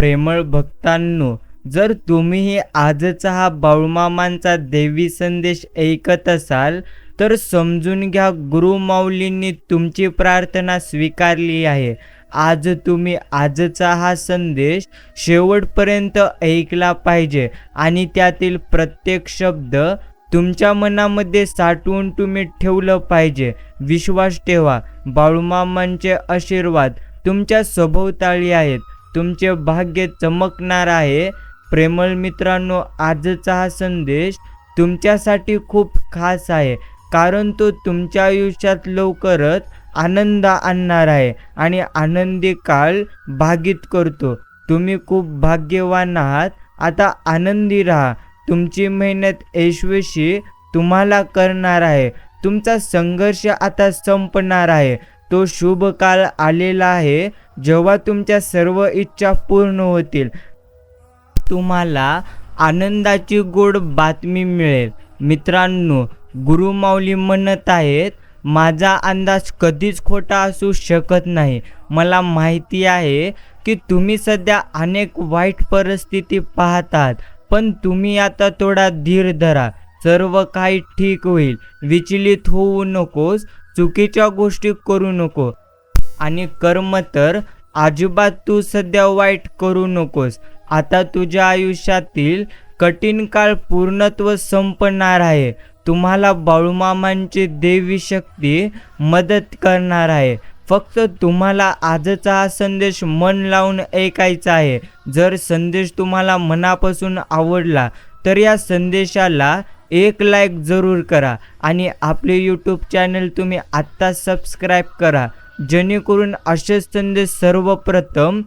प्रेमळ भक्तांनो, जर तुम्हीही आजचा हा बाळूमामांचा देवी संदेश ऐकत असाल तर समजून घ्या, गुरुमाऊलींनी तुमची प्रार्थना स्वीकारली आहे. आज तुम्ही आजचा हा संदेश शेवटपर्यंत ऐकला पाहिजे आणि त्यातील प्रत्येक शब्द तुमच्या मनामध्ये साठवून तुम्ही ठेवलं पाहिजे. विश्वास ठेवा, बाळूमामांचे आशीर्वाद तुमच्या सभोवताली आहेत. तुमचे भाग्य चमकणार आहे. प्रेमळ मित्रांनो, आजचा हा संदेश तुमच्यासाठी खूप खास आहे, कारण तो तुमच्या आयुष्यात लवकरच आनंद आणणार आहे आणि आनंदी काळ भागीत करतो. तुम्ही खूप भाग्यवान आहात. आता आनंदी राहा. तुमची मेहनत यशस्वी तुम्हाला करणार आहे. तुमचा संघर्ष आता संपणार आहे. तो शुभ काळ आलेला आहे जेव्हा तुमच्या सर्व इच्छा पूर्ण होतील. तुम्हाला आनंदाची गोड बातमी मिळेल. मित्रांनो, गुरुमाऊली म्हणत आहेत, माझा अंदाज कधीच खोटा असू शकत नाही. मला माहिती आहे की तुम्ही सध्या अनेक वाईट परिस्थिती पाहतात, पण तुम्ही आता थोडा धीर धरा. सर्व काही ठीक होईल. विचलित होऊ नकोस. चुकीच्या गोष्टी करू नको आणि कर्म तर अजिबात तू सध्या वाईट करू नकोस. आता तुझ्या आयुष्यातील कठीण काळ पूर्णत्व संपणार आहे. तुम्हाला बाळूमामांची देवी शक्ती मदत करणार आहे. फक्त तुम्हाला आजचा हा संदेश मन लावून ऐकायचा आहे. जर संदेश तुम्हाला मनापासून आवडला तर या संदेशाला एक लाईक जरूर करा आणि आपले यूट्यूब चॅनल तुम्ही आत्ता सबस्क्राईब करा, जेणेकरून असे संदेश सर्वप्रथम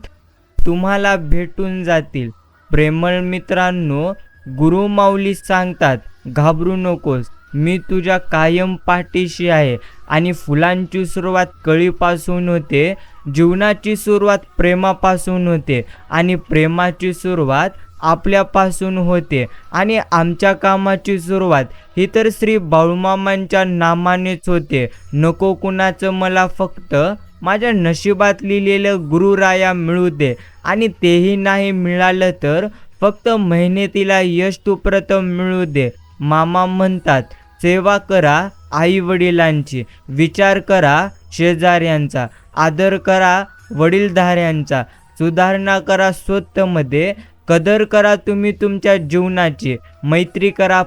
तुम्हाला भेटून जातील. प्रेमळ मित्रांनो, गुरुमाऊली सांगतात, घाबरू नकोस. मी तुझ्या कायम पाठीशी आहे. आणि फुलांची सुरुवात कळीपासून होते. जीवनाची सुरुवात प्रेमापासून होते आणि प्रेमाची सुरुवात आपल्यापासून होते आणि आमच्या कामाची सुरुवात ही तर श्री बाळूमामांच्या नामानेच होते. नको कुणाचं, मला फक्त माझ्या नशिबात लिहिलेलं गुरुराया मिळू दे. आणि तेही नाही मिळालं तर फक्त मेहनतीला यश तू प्रथम मिळू दे. मामा म्हणतात, सेवा करा आई वडिलांची, विचार करा शेजाऱ्यांचा, आदर करा वडीलधाऱ्यांचा, सुधारणा करा स्वतःमध्ये, कदर करा तुम्ही तुमच्या जीवनाची, मैत्री करा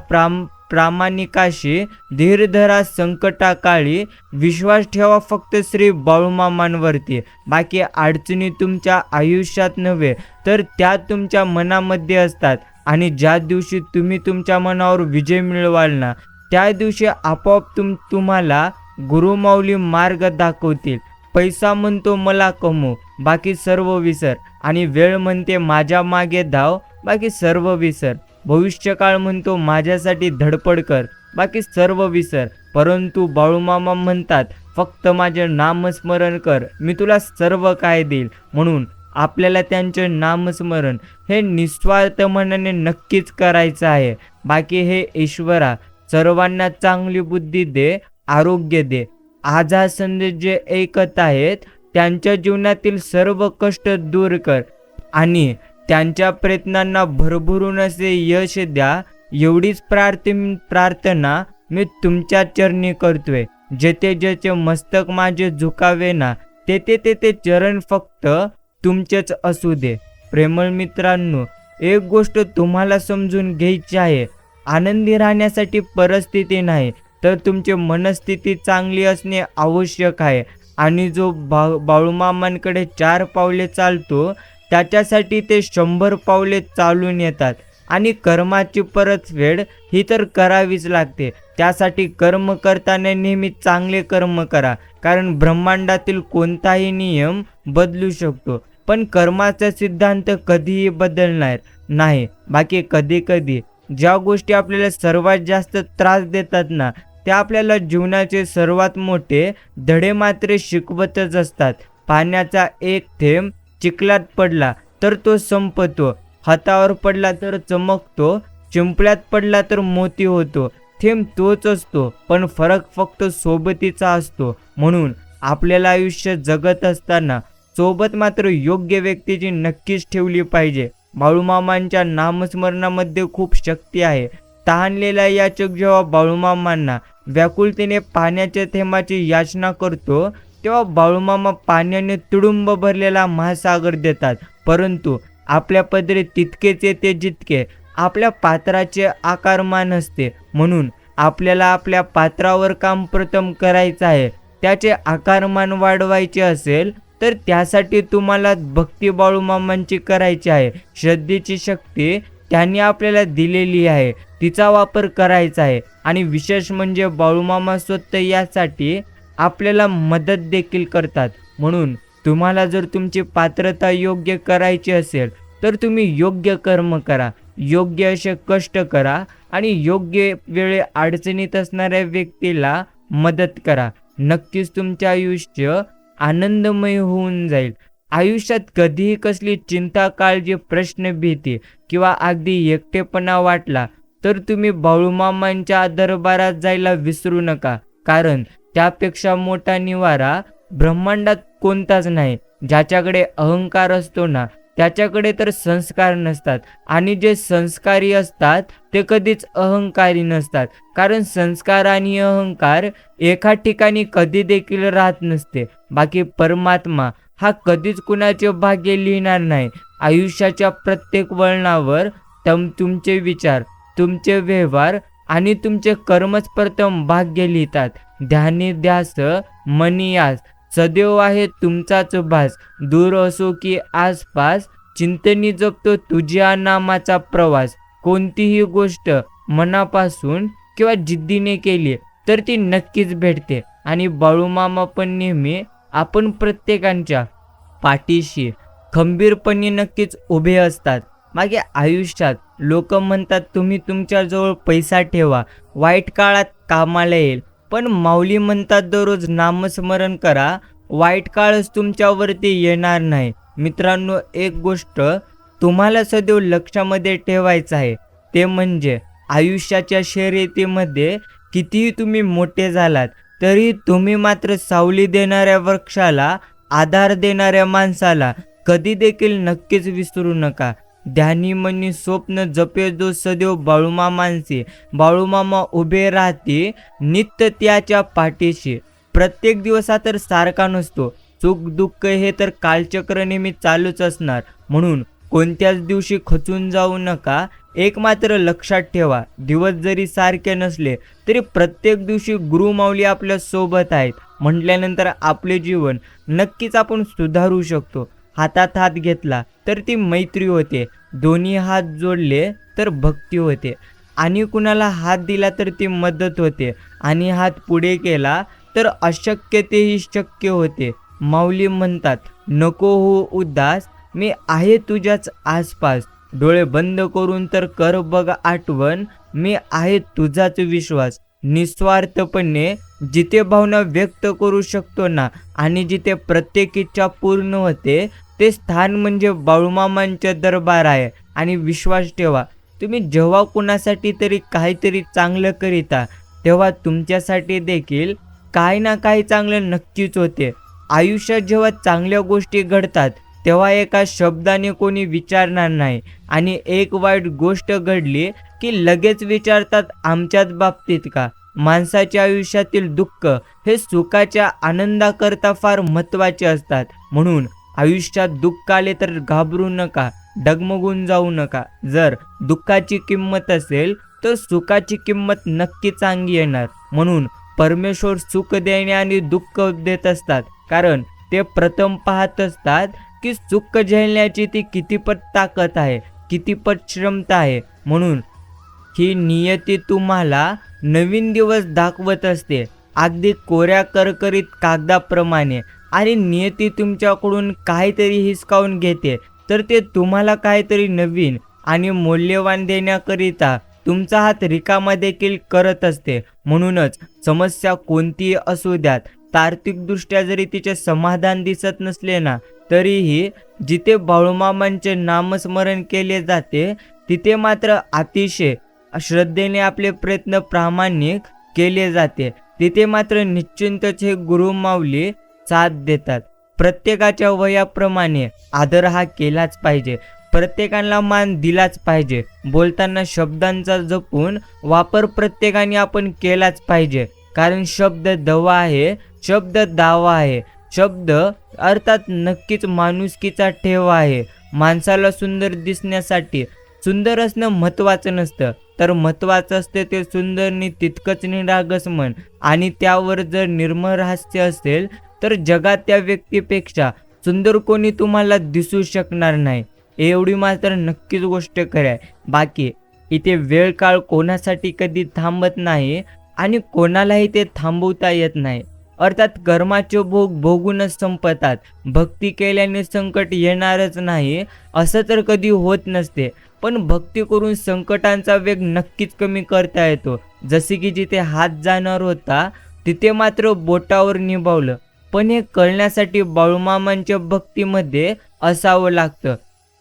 प्रामाणिकाशी, धीर धरा संकटाकाळी, विश्वास ठेवा फक्त श्री बाळूमामांवरती. बाकी अडचणी तुमच्या आयुष्यात नव्हे तर त्या तुमच्या मनामध्ये असतात. आणि ज्या दिवशी तुम्ही तुमच्या मनावर विजय मिळवाल ना, त्या दिवशी आपोआप तुम्हाला गुरुमाऊली मार्ग दाखवतील. पैसा म्हणतो मला कमव, बाकी सर्व विसर. आणि वेळ म्हणते माझ्या मागे धाव, बाकी सर्व विसर. भविष्यकाळ म्हणतो माझ्यासाठी धडपड कर, बाकी सर्व विसर. परंतु बाळूमामा म्हणतात, फक्त माझे नामस्मरण कर, मी तुला सर्व काय देईल. म्हणून आपल्याला त्यांचे नामस्मरण हे निस्वार्थ मनाने नक्कीच करायचं आहे. बाकी हे ईश्वरा सर्वांना चांगली बुद्धी दे, आरोग्य दे. आज हा संदेश जे ऐकत आहेत त्यांच्या जीवनातील सर्व कष्ट दूर कर आणि त्यांच्या प्रयत्नांना भरभरून असे यश द्या. एवढीच प्रार्थना मी तुमच्या चरणी करतोय. जेथे जेथे मस्तक माझे झुकावे ना, तेथे तेथे चरण फक्त तुमचेच असू दे. प्रेमळ मित्रांनो, एक गोष्ट तुम्हाला समजून घ्यायची आहे. आनंदी राहण्यासाठी परिस्थिती नाही तर तुमची मनस्थिती चांगली असणे आवश्यक आहे. आणि जो बाळूमामांकडे 4 पावले चालतो त्याच्यासाठी ते 100 पावले चालून येतात. आणि कर्माची परतफेड ही तर करावीच लागते. त्यासाठी कर्म करताना नेहमी चांगले कर्म करा, कारण ब्रह्मांडातील कोणताही नियम बदलू शकतो पण कर्माचा सिद्धांत कधीही बदलणार नाही. बाकी कधी कधी ज्या गोष्टी आपल्याला सर्वात जास्त त्रास देतात ना, त्या आपल्याला जीवनाचे सर्वात मोठे धडे मात्र शिकवतच असतात. पाण्याचा एक थेंब चिखलात पडला तर तो संपतो, हातावर पडला तर चमकतो, चिंपल्यात पडला तर मोती होतो. थेंब तोच असतो पण फरक फक्त सोबतीचा असतो. म्हणून आपल्याला आयुष्य जगत असताना सोबत मात्र योग्य व्यक्तीची नक्कीच ठेवली पाहिजे. बाळूमामांच्या नामस्मरणामध्ये खूप शक्ती आहे. तहानलेला याचक जेव्हा बाळूमामांना व्याकुलतेने पाण्याच्या थेंबाची याचना करतो, तेव्हा बाळूमामा पाण्याने तुडुंब भरलेला महासागर देतात. परंतु आपल्या पदरी तितकेच येते जितके आपल्या पात्राचे आकारमान असते. म्हणून आपल्याला आपल्या पात्रावर काम प्रथम करायचं आहे. त्याचे आकारमान वाढवायचे असेल तर त्यासाठी तुम्हाला भक्ती बाळूमामांची करायची आहे. श्रद्धेची शक्ती त्यांनी आपल्याला दिलेली आहे, तिचा वापर करायचा आहे. आणि विशेष म्हणजे बाळूमामा स्वतः यासाठी आपल्याला मदत देखील करतात. म्हणून तुम्हाला जर तुमची पात्रता योग्य करायची असेल तर तुम्ही योग्य कर्म करा, योग्य असे कष्ट करा आणि योग्य वेळे अडचणीत असणाऱ्या व्यक्तीला मदत करा. नक्कीच तुमचे आयुष्य आनंदमय होऊन जाईल. आयुष्यात कधीही कसली चिंता, काळजी, प्रश्न, भीती किंवा अगदी एकटेपणा वाटला तर तुम्ही बाळूमामांच्या दरबारात जायला विसरू नका. कारण त्यापेक्षा मोठा निवारा ब्रह्मांडात कोणताच नाही. ज्याच्याकडे अहंकार असतो ना, त्याच्याकडे तर संस्कार नसतात. आणि जे संस्कारी असतात ते कधीच अहंकारी नसतात. कारण संस्कार आणि अहंकार एका ठिकाणी कधी देखील राहत नसते. बाकी परमात्मा हा कधीच कुणाचे भाग्य लिहिणार नाही. आयुष्याच्या प्रत्येक वळणावर तुमचे विचार, तुमचे व्यवहार आणि तुमचे कर्मच प्रथम भाग्य लिहितात. ध्यानी ध्यास मनी यास, सदैव आहे तुमचाच भास. दूर असो की आसपास, चिंतनी जपतो तुझ्या नामाचा प्रवास. कोणतीही गोष्ट मनापासून किंवा जिद्दीने केली तर ती नक्कीच भेटते. आणि बाळूमामा पण नेहमी आपण प्रत्येकांच्या पाठीशी खंबीरपणे नक्कीच उभे असतात. मागे आयुष्यात लोक म्हणतात तुम्ही तुमच्याजवळ पैसा ठेवा, वाईट काळात कामाला येईल. पण माऊली म्हणतात दररोज नामस्मरण करा, वाईट काळच तुमच्यावरती येणार नाही. मित्रांनो, एक गोष्ट तुम्हाला सदैव लक्षामध्ये ठेवायचं आहे, ते म्हणजे आयुष्याच्या शर्यतीमध्ये कितीही तुम्ही मोठे झालात तरी तुम्ही मात्र सावली देणाऱ्या वृक्षाला, आधार देणाऱ्या माणसाला कधी देखील नक्कीच विसरू नका. ध्यानी मनी स्वप्न जपे जो सदैव बाळूमामांचे. बाळूमामा उभे राहते नित्य त्याच्या पाठीशी. प्रत्येक दिवस हा तर सारखा नसतो. सुख दुःख हे तर कालचक्र नेहमी चालूच असणार. म्हणून कोणत्याच दिवशी खचून जाऊ नका. एक मात्र लक्षात ठेवा, दिवस जरी सारखे नसले तरी प्रत्येक दिवशी गुरुमाऊली आपल्या सोबत आहेत म्हटल्यानंतर आपले जीवन नक्कीच आपण सुधारू शकतो. हातात हात घेतला तर ती मैत्री होते, दोन्ही हात जोडले तर भक्ती होते, आणि कुणाला हात दिला तर ती मदत होते, आणि हात पुढे केला तर अशक्य तेही शक्य होते. माऊली म्हणतात नको हो उदास, मी आहे तुझ्याच आसपास. डोळे बंद करून तर कर बघ आठवण, मी आहे तुझाच विश्वास. निस्वार्थपणे जिथे भावना व्यक्त करू शकतो ना, आणि जिथे प्रत्येक इच्छा पूर्ण होते, ते स्थान म्हणजे बाळूमामांचे दरबार आहे. आणि विश्वास ठेवा, तुम्ही जेव्हा कुणासाठी तरी काहीतरी चांगलं करीता तेव्हा तुमच्यासाठी देखील काही ना काही चांगलं नक्कीच होते. आयुष्यात जेव्हा चांगल्या गोष्टी घडतात तेव्हा एका शब्दाने कोणी विचारणार नाही, आणि एक वाईट गोष्ट घडली की लगेच विचारतात आमच्याच बाबतीत का. माणसाच्या आयुष्यातील दुःख हे सुखाच्या आनंदाकरता फार महत्त्वाचे असतात. म्हणून आयुष्यात दुःख आले तर घाबरू नका, डगमगून जाऊ नका. जर दुःखाची किंमत असेल तर सुखाची किंमत नक्की चांगली येणार. म्हणून परमेश्वर सुख देणे आणि दुःख देत असतात, कारण ते प्रथम पाहत असतात की सुख झेलण्याची ती कितीपत ताकद आहे, कितीपत क्षमता आहे. म्हणून ही नियती तुम्हाला नवीन दिवस दाखवत असते, अगदी कोऱ्या करकरीत कागदाप्रमाणे. आणि नियती तुमच्याकडून काहीतरी हिसकावून घेते तर ते तुम्हाला काहीतरी नवीन आणि मौल्यवान देण्याकरिता तुमचा हात रिकामा देखील करत असते. म्हणूनच समस्या कोणतीही असू द्यात, तार्किकदृष्ट्या जरी तिचे समाधान दिसत नसले ना, तरीही जिथे बाळूमामांचे नामस्मरण केले जाते तिथे मात्र अतिशय श्रद्धेने आपले प्रयत्न प्रामाणिक केले जाते. तिथे मात्र निश्चिंतच हे गुरुमाऊली साथ देतात. प्रत्येकाच्या वयाप्रमाणे आदर हा केलाच पाहिजे, प्रत्येकाला मान दिलाच पाहिजे. बोलताना शब्दांचा जपून वापर प्रत्येकाने आपण केलाच पाहिजे, कारण शब्द दवा आहे, शब्द दावा आहे. शब्द अर्थात नक्कीच माणुसकीचा ठेवा आहे. माणसाला सुंदर दिसण्यासाठी सुंदर असणं महत्त्वाचं नसतं, तर महत्त्वाचं असतं ते सुंदरनी तितकंच निरागस मन, आणि त्यावर जर निर्मळ हास्य असेल तर जगात त्या व्यक्तीपेक्षा सुंदर कोणी तुम्हाला दिसू शकणार नाही. एवढी मात्र नक्कीच गोष्ट खरी आहे. बाकी इथे वेळ काळ कोणासाठी कधी थांबत नाही आणि कोणालाही ते थांबवता येत नाही. अर्थात कर्माचे भोग भोगूनच संपतात. भक्ती केल्याने संकट येणारच नाही असं तर कधी होत नसते, पण भक्ती करून संकटांचा वेग नक्कीच कमी करता येतो. जसे की जिथे हात जाणार होता तिथे मात्र बोटावर निभावलं. पण हे कळण्यासाठी बाळूमामांच्या भक्तीमध्ये असावं लागतं,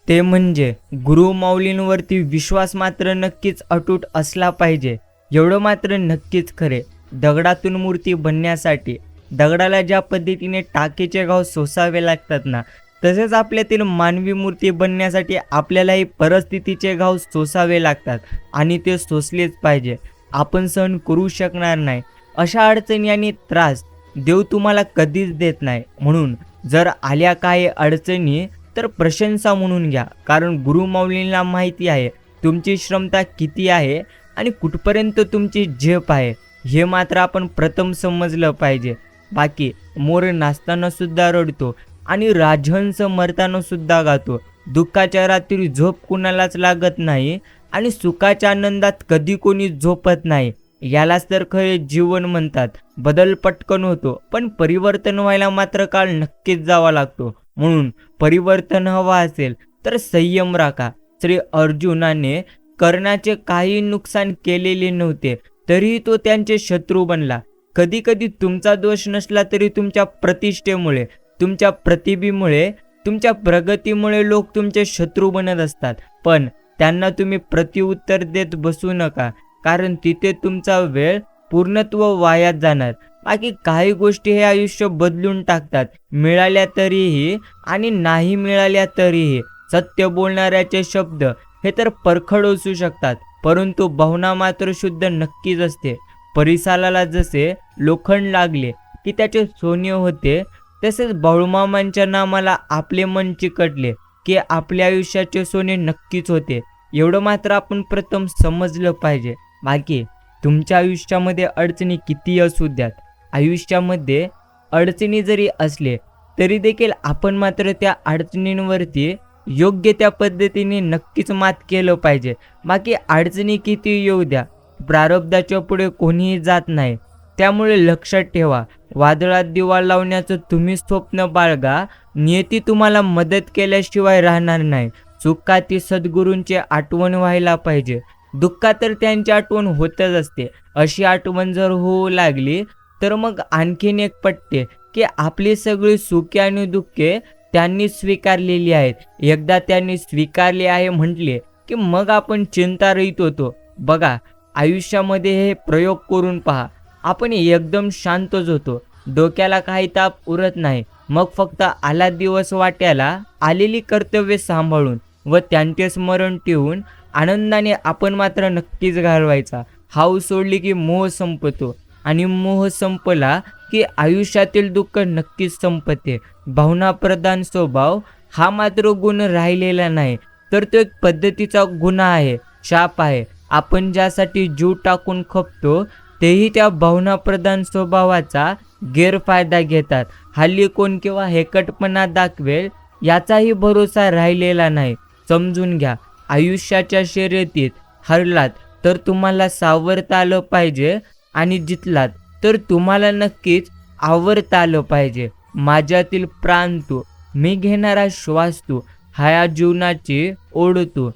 ते म्हणजे गुरुमाऊलींवरती विश्वास मात्र नक्कीच अटूट असला पाहिजे. एवढं मात्र नक्कीच खरे. दगडातून मूर्ती बनण्यासाठी दगडाला ज्या पद्धतीने टाकेचे घाव सोसावे लागतात ना, तसेच आपल्यातील मानवी मूर्ती बनण्यासाठी आपल्यालाही परिस्थितीचे घाव सोसावे लागतात, आणि ते सोसलेच पाहिजे. आपण सहन करू शकणार नाही अशा अडचणी आणि त्रास देव तुम्हाला कधीच देत नाही. म्हणून जर आल्या काही अडचणी तर प्रशंसा म्हणून घ्या, कारण गुरुमाऊलींना माहिती आहे तुमची क्षमता किती आहे आणि कुठपर्यंत तुमची झेप आहे. हे मात्र आपण प्रथम समजलं पाहिजे. बाकी मोर नाचताना सुद्धा रडतो आणि राजहंस मरताना सुद्धा गातो. दुःखाच्या रात्री झोप कुणालाच लागत नाही आणि सुखाच्या आनंदात कधी कोणी झोपत नाही. यालाच तर खरे जीवन म्हणतात. बदल पटकन होतो, पण परिवर्तन व्हायला मात्र काळ नक्कीच जावा लागतो. म्हणून परिवर्तन हवा असेल तर संयम राखा. श्री अर्जुनाने कर्णाचे काही नुकसान केलेले नव्हते, तरीही तो त्यांचे शत्रू बनला. कधी कधी तुमचा दोष नसला तरी तुमच्या प्रतिष्ठेमुळे, तुमच्या प्रतिभेमुळे, तुमच्या प्रगतीमुळे लोक तुमचे शत्रू बनत असतात. पण त्यांना तुम्ही प्रत्युत्तर देत बसू नका, कारण तिथे तुमचा वेळ पूर्णत्व वायात जाणार. बाकी काही गोष्टी हे आयुष्य बदलून टाकतात, मिळाल्या तरीही आणि नाही मिळाल्या तरीही. सत्य बोलणाऱ्याचे शब्द हे तर परखड असू शकतात, परंतु भावना मात्र शुद्ध नक्कीच असते. परिसालाला जसे लोखंड लागले की त्याचे सोने होते, तसेच बाळूमामांच्या नामाला आपले मन चिकटले की आपल्या आयुष्याचे सोने नक्कीच होते. एवढं मात्र आपण प्रथम समजलं पाहिजे. बाकी तुमच्या आयुष्यामध्ये अडचणी किती असू द्यात, आयुष्यामध्ये अडचणी जरी असले तरी देखील आपण मात्र त्या अडचणींवरती योग्य त्या पद्धतीने नक्कीच मात केलं पाहिजे. बाकी अडचणी किती येऊ द्या, प्रारब्धाच्या पुढे कोणीही जात नाही. त्यामुळे लक्षात ठेवा, वादळात दिवा लावण्याचं तुम्ही स्वप्न बाळगा, नियती तुम्हाला मदत केल्याशिवाय राहणार नाही. सुखात सद्गुरूंची आठवण व्हायला पाहिजे, दुःखात तर त्यांची आठवण होतच असते. अशी आठवण जर होऊ लागली तर मग आणखीन एक पटते की आपली सगळी सुखे आणि दुःखे त्यांनी स्वीकारलेली आहेत. एकदा त्यांनी स्वीकारले आहे म्हटले की मग आपण चिंतारहित होतो. बघा, आयुष्यामध्ये हे प्रयोग करून पहा. आपण एकदम शांतच होतो, डोक्याला काही ताप उरत नाही. मग फक्त आला दिवस वाट्याला आलेली कर्तव्ये सांभाळून व त्यांचे स्मरण ठेवून आनंदाने आपण मात्र नक्कीच घालवायचा. हाव सोडली की मोह संपतो, आणि मोह संपला की आयुष्यातील दुःख नक्कीच संपते. भावनाप्रधान स्वभाव हा मात्र गुण राहिलेला नाही, तर तो एक पद्धतीचा गुन्हा आहे, शाप आहे. आपण ज्यासाठी जीव टाकून खपतो तेही त्या भावनाप्रधान स्वभावाचा गैरफायदा घेतात. हल्ली कोण केव्हा हेकटपणा दाखवेल याचाही भरोसा राहिलेला नाही. समजून घ्या, आयुष्याच्या शर्यतीत हरलात तर तुम्हाला सावरता आलं पाहिजे, आणि जितलात तर तुम्हाला नक्कीच आवरता आलं पाहिजे. माझ्यातील प्राण तू, मी घेणारा श्वास तू, हया जीवनाची ओढ तू,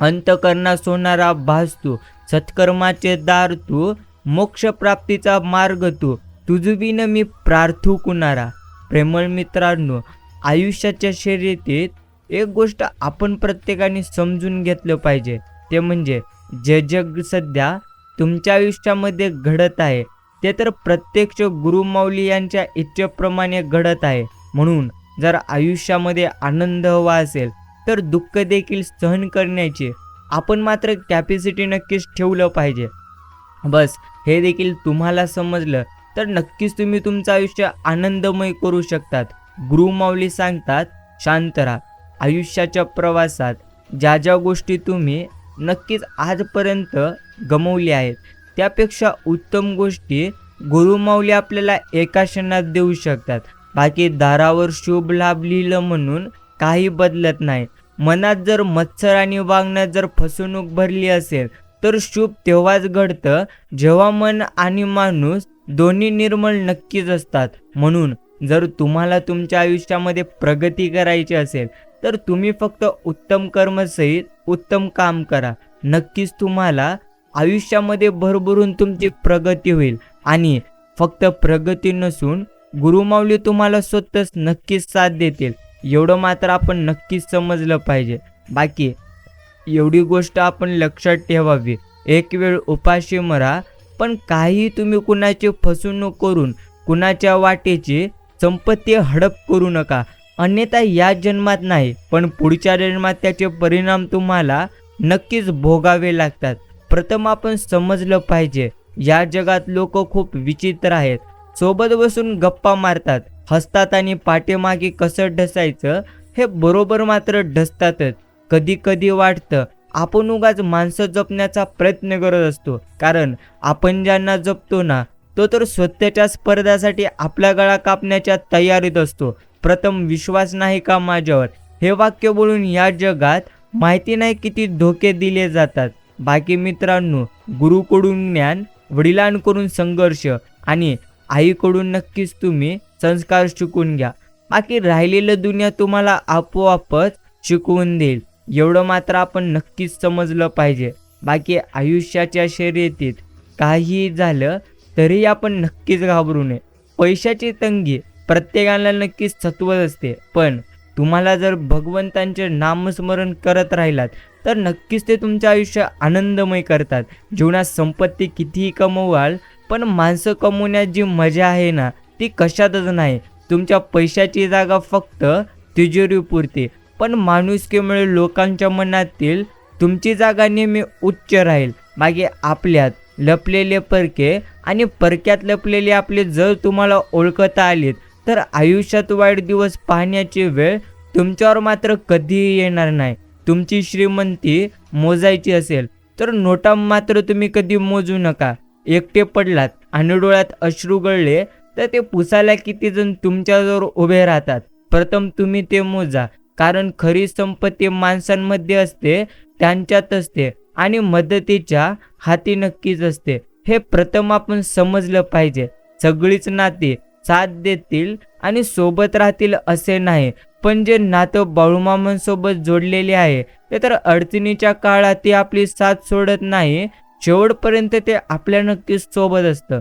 अंतकरणा सोनारा भास तू, सत्कर्माचे दार तू, मोक्षप्राप्तीचा मार्ग तू, तुझविन मी प्रार्थू कुणारा. प्रेमळ मित्रांनो, आयुष्याच्या शर्यतीत एक गोष्ट आपण प्रत्येकाने समजून घेतलं पाहिजे, ते म्हणजे जे जग सध्या तुमच्या आयुष्यामध्ये घडत आहे ते तर प्रत्यक्ष गुरुमाऊली यांच्या इच्छेप्रमाणे घडत आहे. म्हणून जर आयुष्यामध्ये आनंद हवा असेल तर दुःख देखील सहन करण्याची आपण मात्र कॅपॅसिटी नक्कीच ठेवलं पाहिजे. बस हे देखील तुम्हाला समजलं तर नक्कीच तुम्ही तुमचं आयुष्य आनंदमय करू शकतात. गुरुमाऊली सांगतात, शांत राहा. आयुष्याच्या प्रवासात ज्या ज्या गोष्टी तुम्ही नक्कीच आजपर्यंत गमावल्या आहेत त्यापेक्षा उत्तम गोष्टी गुरुमाऊली आपल्याला एका क्षणात देऊ शकतात. बाकी दारावर शुभ लाभ लिहिलं म्हणून काही बदलत नाही. मनात जर मत्सर आणि वागण्यात जर फसवणूक भरली असेल तर शुभ तेव्हाच घडतं जेव्हा मन आणि माणूस दोन्ही निर्मळ नक्कीच असतात. म्हणून जर तुम्हाला तुमच्या आयुष्यामध्ये प्रगती करायची असेल तर तुम्ही फक्त उत्तम कर्मसहित उत्तम काम करा. नक्कीच तुम्हाला आयुष्यामध्ये भरभरून तुमची प्रगती होईल. आणि फक्त प्रगती नसून गुरुमाऊली तुम्हाला स्वतःच नक्कीच साथ देतील, एवढं मात्र आपण नक्कीच समजलं पाहिजे. बाकी एवढी गोष्ट आपण लक्षात ठेवावी, एक वेळ उपाशी मरा पण काही तुम्ही कुणाची फसवणूक करून कुणाच्या वाटेची संपत्ती हडप करू नका. अन्यथा या जन्मात नाही पण पुढच्या जन्मात त्याचे परिणाम तुम्हाला नक्कीच भोगावे लागतात. प्रथम आपण समजलं पाहिजे या जगात लोक खूप विचित्र आहेत. सोबत बसून गप्पा मारतात, हसतात आणि पाठीमागे कसं ढसायचं हे बरोबर मात्र ढसतातच. कधी कधी वाटतं आपण उगाच माणसं जपण्याचा प्रयत्न करत असतो, कारण आपण ज्यांना जपतो ना तो तर स्वतःच्या स्पर्धासाठी आपला गळा कापण्याच्या तयारीत असतो. प्रथम विश्वास नाही का माझ्यावर, हे वाक्य बोलून या जगात माहिती नाही किती धोके दिले जातात. बाकी मित्रांनो, गुरुकडून ज्ञान, वडिलांकडून संघर्ष आणि आईकडून नक्कीच तुम्ही संस्कार शिकून घ्या. बाकी राहिलेलं दुनिया तुम्हाला आपोआपच शिकवून देईल, एवढं मात्र आपण नक्कीच समजलं पाहिजे. बाकी आयुष्याच्या शर्यतीत काहीही झालं तरी आपण नक्कीच घाबरू नये. पैशाची तंगी प्रत्येकाला नक्कीच सत्वत असते, पण तुम्हाला जर भगवंतांचे नामस्मरण करत राहिलात तर नक्कीच ते तुमचं आयुष्य आनंदमय करतात. जीवनात संपत्ती कितीही कमवाल पण माणसं कमवण्यात जी मजा आहे ना ती कशातच नाही. तुमच्या पैशाची जागा फक्त तिजोरीपुरती, पण माणुसकीमुळे लोकांच्या मनातील तुमची जागा नेहमी उच्च राहील. बाकी आपल्यात लपलेले परके आणि परक्यात लपलेले आपले जर तुम्हाला ओळखता आलीत तर आयुष्यात वाईट दिवस पाहण्याची वेळ तुमच्यावर मात्र कधीही येणार नाही. तुमची श्रीमंती मोजायची असेल तर नोटा मात्र तुम्ही कधी मोजू नका. एकटे पडलात आणि डोळ्यात अश्रू गळले तर ते पुसायला किती जण तुमच्याजवळ उभे राहतात, प्रथम तुम्ही ते मोजा. कारण खरी संपत्ती माणसांमध्ये असते, त्यांच्यात असते आणि मदतीच्या हाती नक्कीच असते. हे प्रथम आपण समजलं पाहिजे. सगळीच नाती साथ देतील आणि सोबत राहतील असे नाही, पण जे नातं बाळूमामांसोबत जोडलेले आहे ते तर अडचणीच्या काळात ते आपली साथ सोडत नाही, शेवटपर्यंत ते आपल्या नक्कीच सोबत असतं.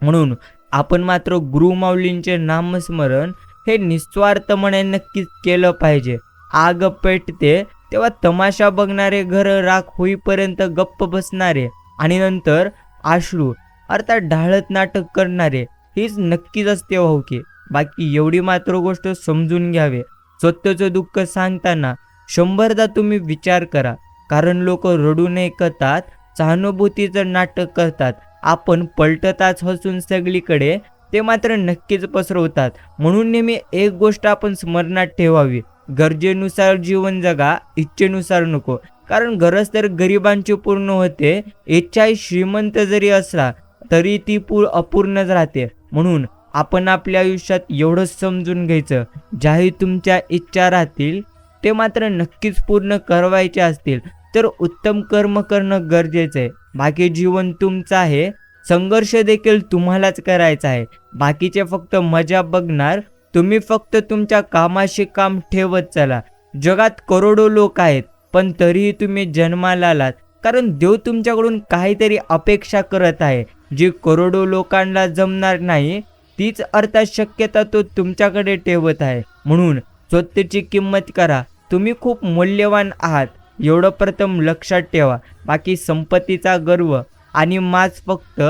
म्हणून आपण मात्र गुरुमाऊलींचे नामस्मरण हे निस्वार्थपणे नक्कीच केलं पाहिजे. आग पेटते तेव्हा तमाशा बघणारे, घर राख होईपर्यंत गप्प बसणारे आणि नंतर अश्रू अर्थात ढाळत नाटक करणारे, हीच नक्कीच असते भाऊकी. बाकी एवढी मात्र गोष्ट समजून घ्यावे, स्वतःचं दुःख सांगताना 100दा तुम्ही विचार करा. कारण लोक रडून ऐकतात, सहानुभूतीचं नाटक करतात, आपण पलटताच हसून सगळीकडे ते मात्र नक्कीच पसरवतात. म्हणून नेहमी एक गोष्ट आपण स्मरणात ठेवावी, गरजेनुसार जीवन जगा, इच्छेनुसार नको. कारण गरज तर गरिबांची पूर्ण होते, इच्छा श्रीमंत जरी असला तरी ती अपूर्णच राहते. म्हणून आपण आपल्या आयुष्यात एवढंच समजून घ्यायचं, ज्याही तुमच्या इच्छा राहतील ते मात्र नक्कीच पूर्ण करवायचे असतील तर उत्तम कर्म करणं गरजेचं आहे. बाकी जीवन तुमचं आहे, संघर्ष देखील तुम्हालाच करायचा आहे. बाकीचे फक्त मजा बघणार, तुम्ही फक्त तुमच्या कामाशी काम ठेवत चला. जगात करोडो लोक आहेत पण तरीही तुम्ही जन्माला आलात कारण देव तुमच्याकडून काहीतरी अपेक्षा करत आहे. जी करोडो लोकांना जमणार नाही तीच अर्थात शक्यता तो तुमच्याकडे ठेवत आहे. म्हणून स्वतःची किंमत करा, तुम्ही खूप मूल्यवान आहात, एवढं प्रथम लक्षात ठेवा. बाकी संपत्तीचा गर्व आणि माज फक्त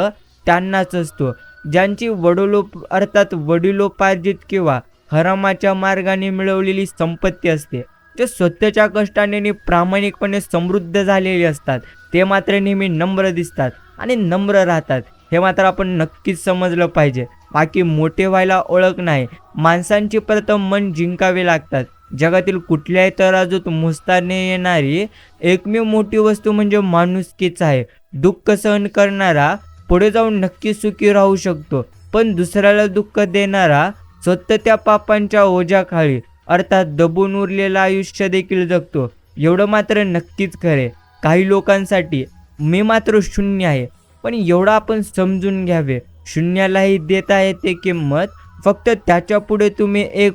त्यांनाच असतो ज्यांची वडिलोपार्जित किंवा हरामाच्या मार्गाने मिळवलेली संपत्ती असते. जे स्वतःच्या कष्टाने आणि प्रामाणिकपणे समृद्ध झालेले असतात ते मात्र नेहमी नम्र दिसतात आणि नम्र राहतात. हे मात्र आपण नक्कीच समजलं पाहिजे. बाकी मोठे व्हायला ओळख नाही, माणसांची प्रथम मन जिंकावे लागतात. जगातील कुठल्याही तराजूत मोजता न येणारी एकमेव मोठी वस्तू म्हणजे माणुसकीच आहे. दुःख सहन करणारा पुढे जाऊन नक्की सुखी राहू शकतो, पण दुसऱ्याला दुःख देणारा स्वतः त्या पापांच्या ओझ्याखाली अर्थात दबून उरलेलं आयुष्य देखील जगतो. एवढं मात्र नक्कीच खरे, काही लोकांसाठी मी मात्र शून्य आहे. पण एवढं आपण समजून घ्यावे, शून्यालाही देता येते किंमत. फक्त त्याच्या पुढे तुम्ही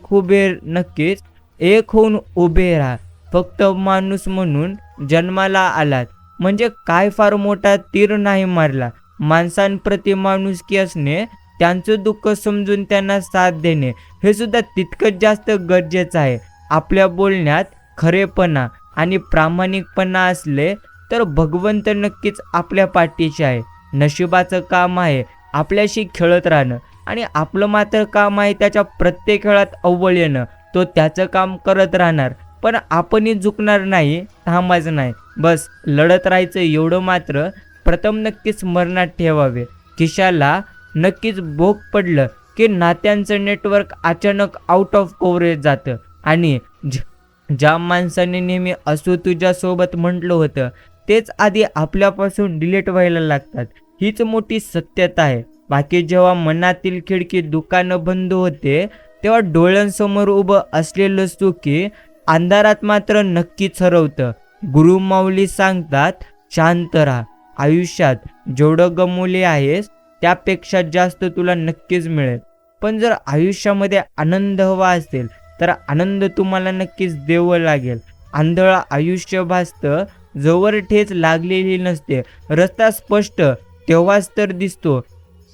नक्कीच एक होऊन उभे राहा. फक्त माणूस म्हणून जन्माला आलात म्हणजे काय फार मोठा तीर नाही मारला. माणसांप्रती माणुसकी असणे, त्यांचं दुःख समजून त्यांना साथ देणे हे सुद्धा तितकंच जास्त गरजेचं आहे. आपल्या बोलण्यात खरेपणा आणि प्रामाणिकपणा असले तर भगवंत नक्कीच आपल्या पाठीशी आहे. नशिबाचं काम आहे आपल्याशी खेळत राहणं आणि आपलं मात्र काम आहे त्याच्या प्रत्येक खेळात अव्वल येणं. तो त्याचं काम करत राहणार, पण आपणही झुकणार नाही, थांबायचं नाही, बस लढत राहायचं. एवढं मात्र प्रथम नक्कीच स्मरणात ठेवावे. खिशाला नक्कीच भोग पडलं की नात्यांचं नेटवर्क अचानक आउट ऑफ कव्हरेज जातं आणि ज्या माणसाने नेहमी असो तुझ्यासोबत म्हटलं होतं तेच आधी आपल्यापासून डिलीट व्हायला लागतात. हीच मोठी सत्यता आहे. बाकी जेव्हा मनातील खिडकी दुकानं बंद होते तेव्हा डोळ्यांसमोर उभं असलेलं सुखी अंधारात मात्र नक्कीच हरवतं. गुरु माऊली सांगतात, शांत राहा. आयुष्यात जेवढं गमवले आहेस त्यापेक्षा जास्त तुला नक्कीच मिळेल. पण जर आयुष्यामध्ये आनंद हवा असेल तर आनंद तुम्हाला नक्कीच द्यावं लागेल. आंधळं आयुष्य भासतं जोवर ठेच लागलेली नसते. रस्ता स्पष्ट तेव्हाच तर दिसतो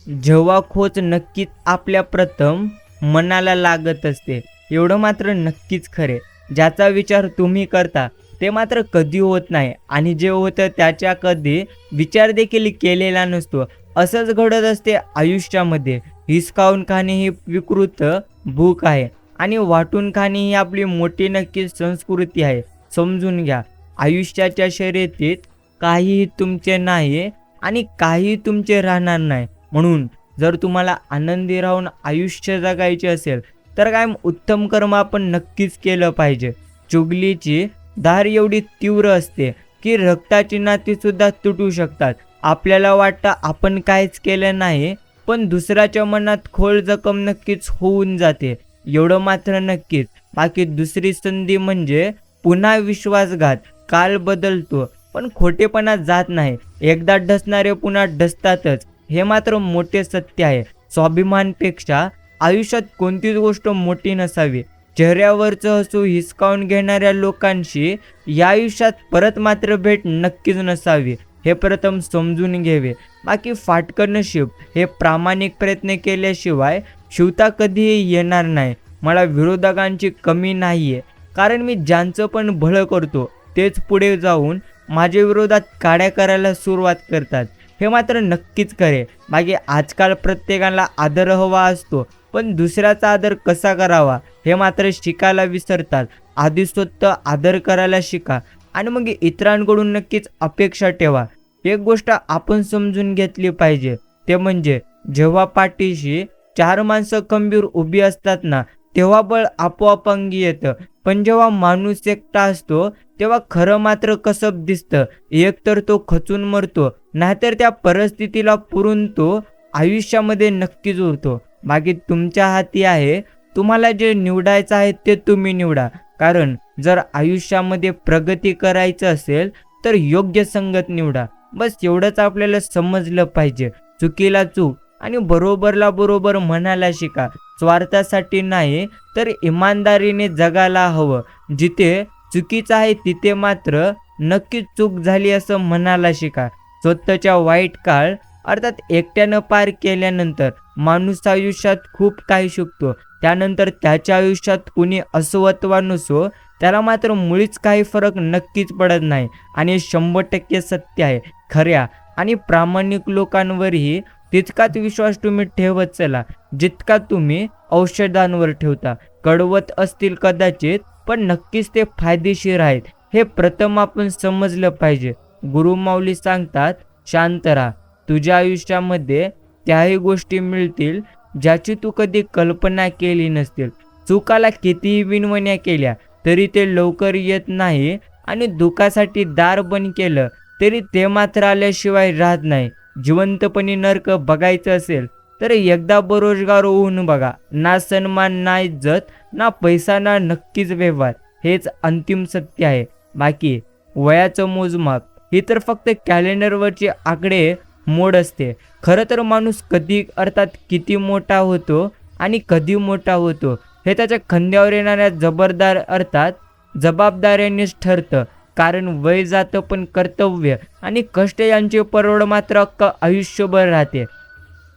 जेव्हा खोच नक्कीच आपल्या प्रथम मनाला लागत असते. एवढं मात्र नक्कीच खरे, ज्याचा विचार तुम्ही करता ते मात्र कधी होत नाही आणि जे होतं त्याच्या कधी विचार देखील केलेला नसतो. असंच घडत असते आयुष्यामध्ये. हिसकावून खाणे ही विकृत भूक आहे आणि वाटून खाणे ही आपली मोठी नक्कीच संस्कृती आहे. समजून घ्या, आयुष्याच्या शर्यतीत काहीही तुमचे नाही आणि काहीही तुमचे राहणार नाही. म्हणून जर तुम्हाला आनंदी राहून आयुष्य जगायचे असेल तर काय उत्तम कर्म आपण नक्कीच केलं पाहिजे. चुगलीची धार एवढी तीव्र असते की रक्ताची नाती सुद्धा तुटू शकतात. आपल्याला वाटतं आपण काहीच केलं नाही, पण दुसऱ्याच्या मनात खोल जखम नक्कीच होऊन जाते. एवढं मात्र नक्कीच. बाकी दुसरी संधी म्हणजे पुन्हा विश्वासघात. काल बदलतो पण खोटेपणा जात नाही. एकदा ढसणारे पुन्हा ढसतातच, हे मात्र मोठे सत्य आहे. स्वाभिमानपेक्षा आयुष्यात कोणतीच गोष्ट मोठी नसावी. चेहऱ्यावरचं हसू हिसकावून घेणाऱ्या लोकांशी या आयुष्यात परत मात्र भेट नक्कीच नसावी, हे प्रथम समजून घ्यावे. बाकी फाटकं नशीब हे प्रामाणिक प्रयत्न केल्याशिवाय शिवता कधीही येणार नाही. मला विरोधकांची कमी नाही आहे, कारण मी ज्यांचं पण भलं करतो तेच पुढे जाऊन माझ्या विरोधात काड्या करायला सुरुवात करतात, हे मात्र नक्कीच खरे. बाकी आजकाल प्रत्येकाला आदर हवा असतो, पण दुसऱ्याचा आदर कसा करावा हे मात्र शिकायला विसरतात. आधी स्वतः आदर करायला शिका आणि मग इतरांकडून नक्कीच अपेक्षा ठेवा. एक गोष्ट आपण समजून घेतली पाहिजे, ते म्हणजे जेव्हा पाठीशी 4 माणसं खंबीर उभी असतात ना तेव्हा बळ आपोआप अंगी येतं. पण जेव्हा माणूस एकटा असतो तेव्हा खरं मात्र कसब दिसतं. एक तर तो खचून मरतो, नाहीतर त्या परिस्थितीला पुरून तो आयुष्यामध्ये नक्कीच उरतो. बाकी तुमच्या हाती आहे. तुम्हाला जे निवडायचं आहे ते तुम्ही निवडा. कारण जर आयुष्यामध्ये प्रगती करायचं असेल तर योग्य संगत निवडा. बस एवढंच आपल्याला समजलं पाहिजे. चुकीला चूक आणि बरोबरला बरोबर म्हणायला शिका. स्वार्थासाठी नाही तर इमानदारीने जगायला हवं. जिथे चुकीचं आहे तिथे मात्र नक्कीच चूक झाली असं म्हणायला शिका. स्वतःच्या वाईट काळ अर्थात एकट्यानं पार केल्यानंतर माणूस आयुष्यात खूप काही शिकतो. त्यानंतर त्याच्या आयुष्यात कुणी असो अथवा नसो त्याला मात्र मुळीच काही फरक नक्कीच पडत नाही. आणि 100% सत्य आहे, खऱ्या आणि प्रामाणिक लोकांवरही तितकाच विश्वास तुम्ही ठेवत चला जितका तुम्ही औषधांवर ठेवता. कडवत असतील कदाचित, पण नक्कीच ते फायदेशीर आहेत, हे प्रथम आपण समजलं पाहिजे. गुरुमाऊली सांगतात, शांत राहा. तुझ्या आयुष्यामध्ये त्याही गोष्टी मिळतील ज्याची तू कधी कल्पना केली नसतील. चुकाला कितीही विनवण्या केल्या तरी ते लवकर येत नाही, आणि दुःखासाठी दार बंद केलं तरी ते मात्र आल्याशिवाय राहत नाही. जिवंतपणी नरक बघायचं असेल तर एकदा बेरोजगार होऊन बघा. ना सन्मान, ना इज्जत, ना पैसा, ना नक्कीच व्यवहार. हेच अंतिम सत्य आहे. बाकी वयाचं मोजमाप ही तर फक्त कॅलेंडरवरचे आकडे मोड असते. खरं तर माणूस कधी, अर्थात किती मोठा होतो आणि कधी मोठा होतो हे त्याच्या खांद्यावर येणाऱ्या जबाबदाऱ्यांनीच ठरतं. कारण वय जातं, पण कर्तव्य आणि कष्ट यांची परवड मात्र अख्खं आयुष्यभर राहते.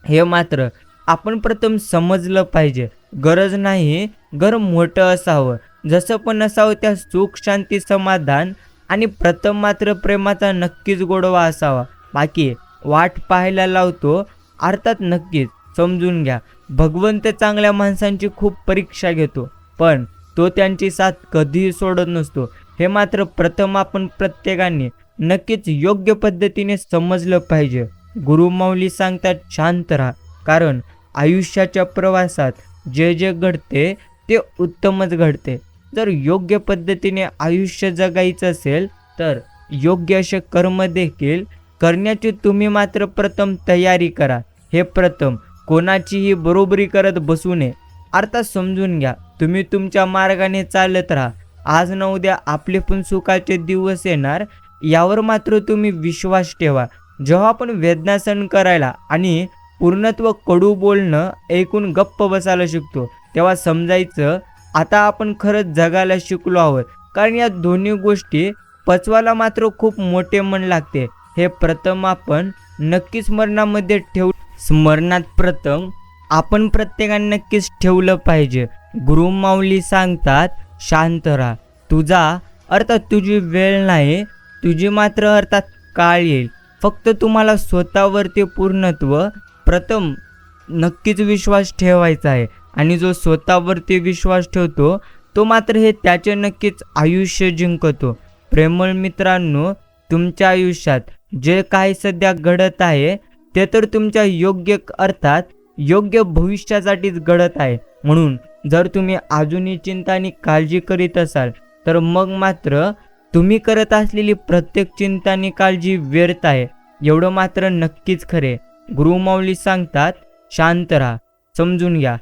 हे मात्र आपण प्रथम समजलं पाहिजे. गरज नाही घर मोठं असावं, जसं पण असावं त्या सुख, शांती, समाधान आणि प्रथम मात्र प्रेमाचा नक्कीच गोडवा असावा. बाकी वाट पाहायला लावतो, अर्थात नक्कीच समजून घ्या. भगवंत चांगल्या माणसांची खूप परीक्षा घेतो, पण तो त्यांची साथ कधीही सोडत नसतो. हे मात्र प्रथम आपण प्रत्येकाने नक्कीच योग्य पद्धतीने समजलं पाहिजे. गुरुमाऊली सांगतात, शांत राहा. कारण आयुष्याच्या प्रवासात जे जे घडते ते उत्तमच घडते. जर योग्य पद्धतीने आयुष्य जगायचं असेल तर योग्य असे कर्म देखील करण्याची तुम्ही मात्र प्रथम तयारी करा. हे प्रथम कोणाचीही बरोबरी करत बसू नये. अर्थात समजून घ्या, तुम्ही तुमच्या मार्गाने चालत राहा. आज न उद्या आपले पण सुखाचे दिवस येणार, यावर मात्र तुम्ही विश्वास ठेवा. जेव्हा आपण वेदना सहन करायला आणि पूर्णत्व कडू बोलणं ऐकून गप्प बसायला शिकतो, तेव्हा समजायचं आता आपण खरंच जगायला शिकलो आहोत. कारण या दोन्ही गोष्टी पचवायला मात्र खूप मोठे मन लागते. हे प्रथम आपण नक्कीच स्मरणात प्रथम आपण प्रत्येकाने नक्कीच ठेवलं पाहिजे. गुरुमाऊली सांगतात, शांत राहा. तुझा, अर्थात तुझी वेळ नाही, तुझी मात्र अर्थात काळ येईल. फक्त तुम्हाला स्वतःवरती पूर्णत्व प्रथम नक्कीच विश्वास ठेवायचा आहे. आणि जो स्वतःवरती विश्वास ठेवतो तो मात्र हे त्याचे नक्कीच आयुष्य जिंकतो. प्रेमळ मित्रांनो, तुमच्या आयुष्यात जे काही सध्या घडत आहे ते तर तुमच्या योग्य भविष्यासाठीच घडत आहे. म्हणून जर तुम्ही अजूनही चिंता आणि काळजी करीत असाल तर मग मात्र तुम्ही करत असलेली प्रत्येक चिंता आणि काळजी व्यर्थ आहे, एवढं मात्र नक्कीच खरे. गुरुमाऊली सांगतात, शांत राहा. समजून घ्या,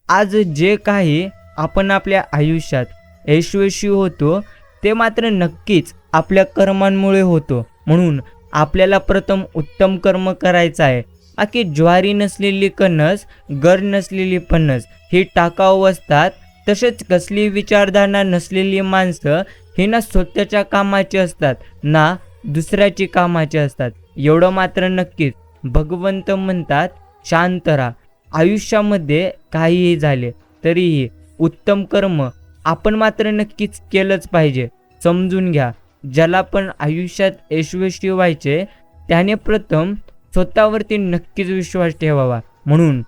आज जे काही आपण आपल्या आयुष्यात यशस्वी होतो ते मात्र नक्कीच आपल्या कर्मांमुळे होतो. म्हणून आपल्याला प्रथम उत्तम कर्म करायचं आहे. बाकी ज्वारी नसलेली कणस, गर नसलेली फणस ही टाकाऊ असतात. तसेच कसली विचारधारणा नसलेली माणसं ही ना स्वतःच्या कामाची असतात ना दुसऱ्याची कामाची असतात. एवढं मात्र नक्कीच भगवंत म्हणतात, शांत राहा. आयुष्यामध्ये काहीही झाले तरीही उत्तम कर्म आपण मात्र नक्कीच केलंच पाहिजे. समजून घ्या, ज्याला पण आयुष्यात यशस्वी व्हायचे त्याने प्रथम स्वतःवरती नक्कीच विश्वास ठेवावा. म्हणून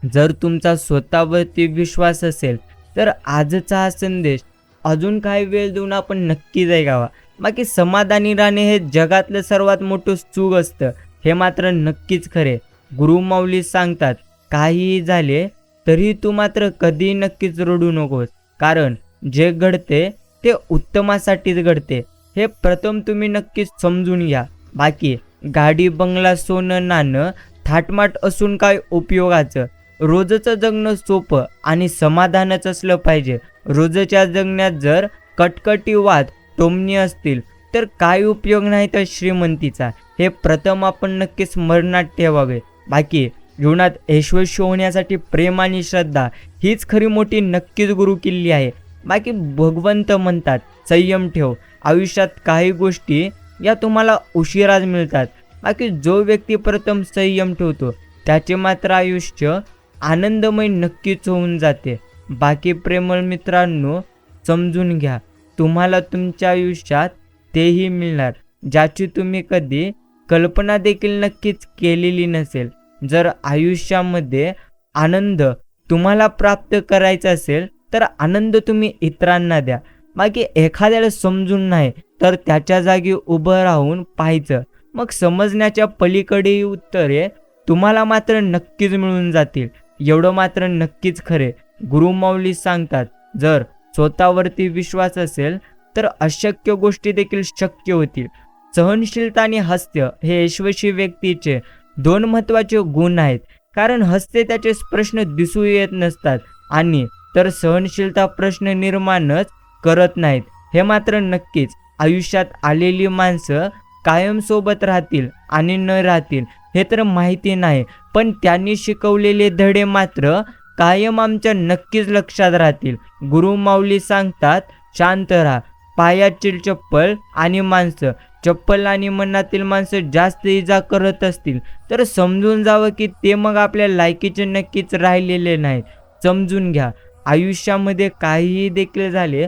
जर तुमचा स्वतःवरती विश्वास असेल तर आजचा हा संदेश अजून काही वेळ देऊन आपण नक्कीच ऐकावा. बाकी समाधानी राहणे हे जगातलं सर्वात मोठं सुख असतं, हे मात्र नक्कीच खरे. गुरुमाऊली सांगतात, काहीही झाले तरी तू मात्र कधी नक्कीच रडू नकोस. कारण जे घडते ते उत्तमासाठीच घडते, हे प्रथम तुम्ही नक्कीच समजून घ्या. बाकी गाडी, बंगला, सोनं, नाणं, थाटमाट असून काय उपयोगाचं. रोजचं जगणं सोपं आणि समाधानच असलं पाहिजे. रोजच्या जगण्यात जर कटकटी, वाद, टोमणी असतील तर काय उपयोग नाही तर श्रीमंतीचा. हे प्रथम आपण नक्कीच स्मरणात ठेवावे. बाकी जीवनात यशस्वी होण्यासाठी प्रेम आणि श्रद्धा हीच खरी मोठी नक्कीच गुरुकिल्ली आहे. बाकी भगवंत म्हणतात, संयम ठेव. आयुष्यात काही गोष्टी या तुम्हाला उशिराच मिळतात. बाकी जो व्यक्ती प्रथम संयम ठेवतो त्याचे मात्र आयुष्य आनंदमय नक्कीच होऊन जाते. बाकी प्रेमळ मित्रांनो, समजून घ्या, तुम्हाला तुमच्या आयुष्यात तेही मिळणार ज्याची तुम्ही कधी कल्पना देखील नक्कीच केलेली नसेल. जर आयुष्यामध्ये आनंद तुम्हाला प्राप्त करायचा असेल तर आनंद तुम्ही इतरांना द्या. बाकी एखाद्याला समजून नाही तर त्याच्या जागी उभं राहून पाहायचं. मग समजण्याच्या पलीकडे उत्तरे तुम्हाला मात्र नक्कीच मिळून जातील. एवढं मात्र नक्कीच खरे. गुरुमाऊली सांगतात, जर स्वतःवरती विश्वास असेल तर अशक्य गोष्टी देखील शक्य होतील. सहनशीलता आणि हास्य हे यशस्वी व्यक्तीचे दोन महत्त्वाचे गुण आहेत. कारण हास्य त्याचे प्रश्न दिसू येत नसतात आणि तर सहनशीलता प्रश्न निर्माणच करत नाहीत. हे मात्र नक्कीच. आयुष्यात आलेली माणसं कायम सोबत राहतील आणि न राहतील हे तर माहिती नाही, पण त्यांनी शिकवलेले धडे मात्र कायम आमच्या नक्कीच लक्षात राहतील. गुरुमाऊली सांगतात, शांत राहा. पायातील चप्पल आणि माणसं, चप्पल आणि मनातील माणसं जास्त इजा करत असतील तर समजून जावं की ते मग आपल्या लायकीचे नक्कीच राहिलेले नाहीत. समजून घ्या, आयुष्यामध्ये काहीही देखील झाले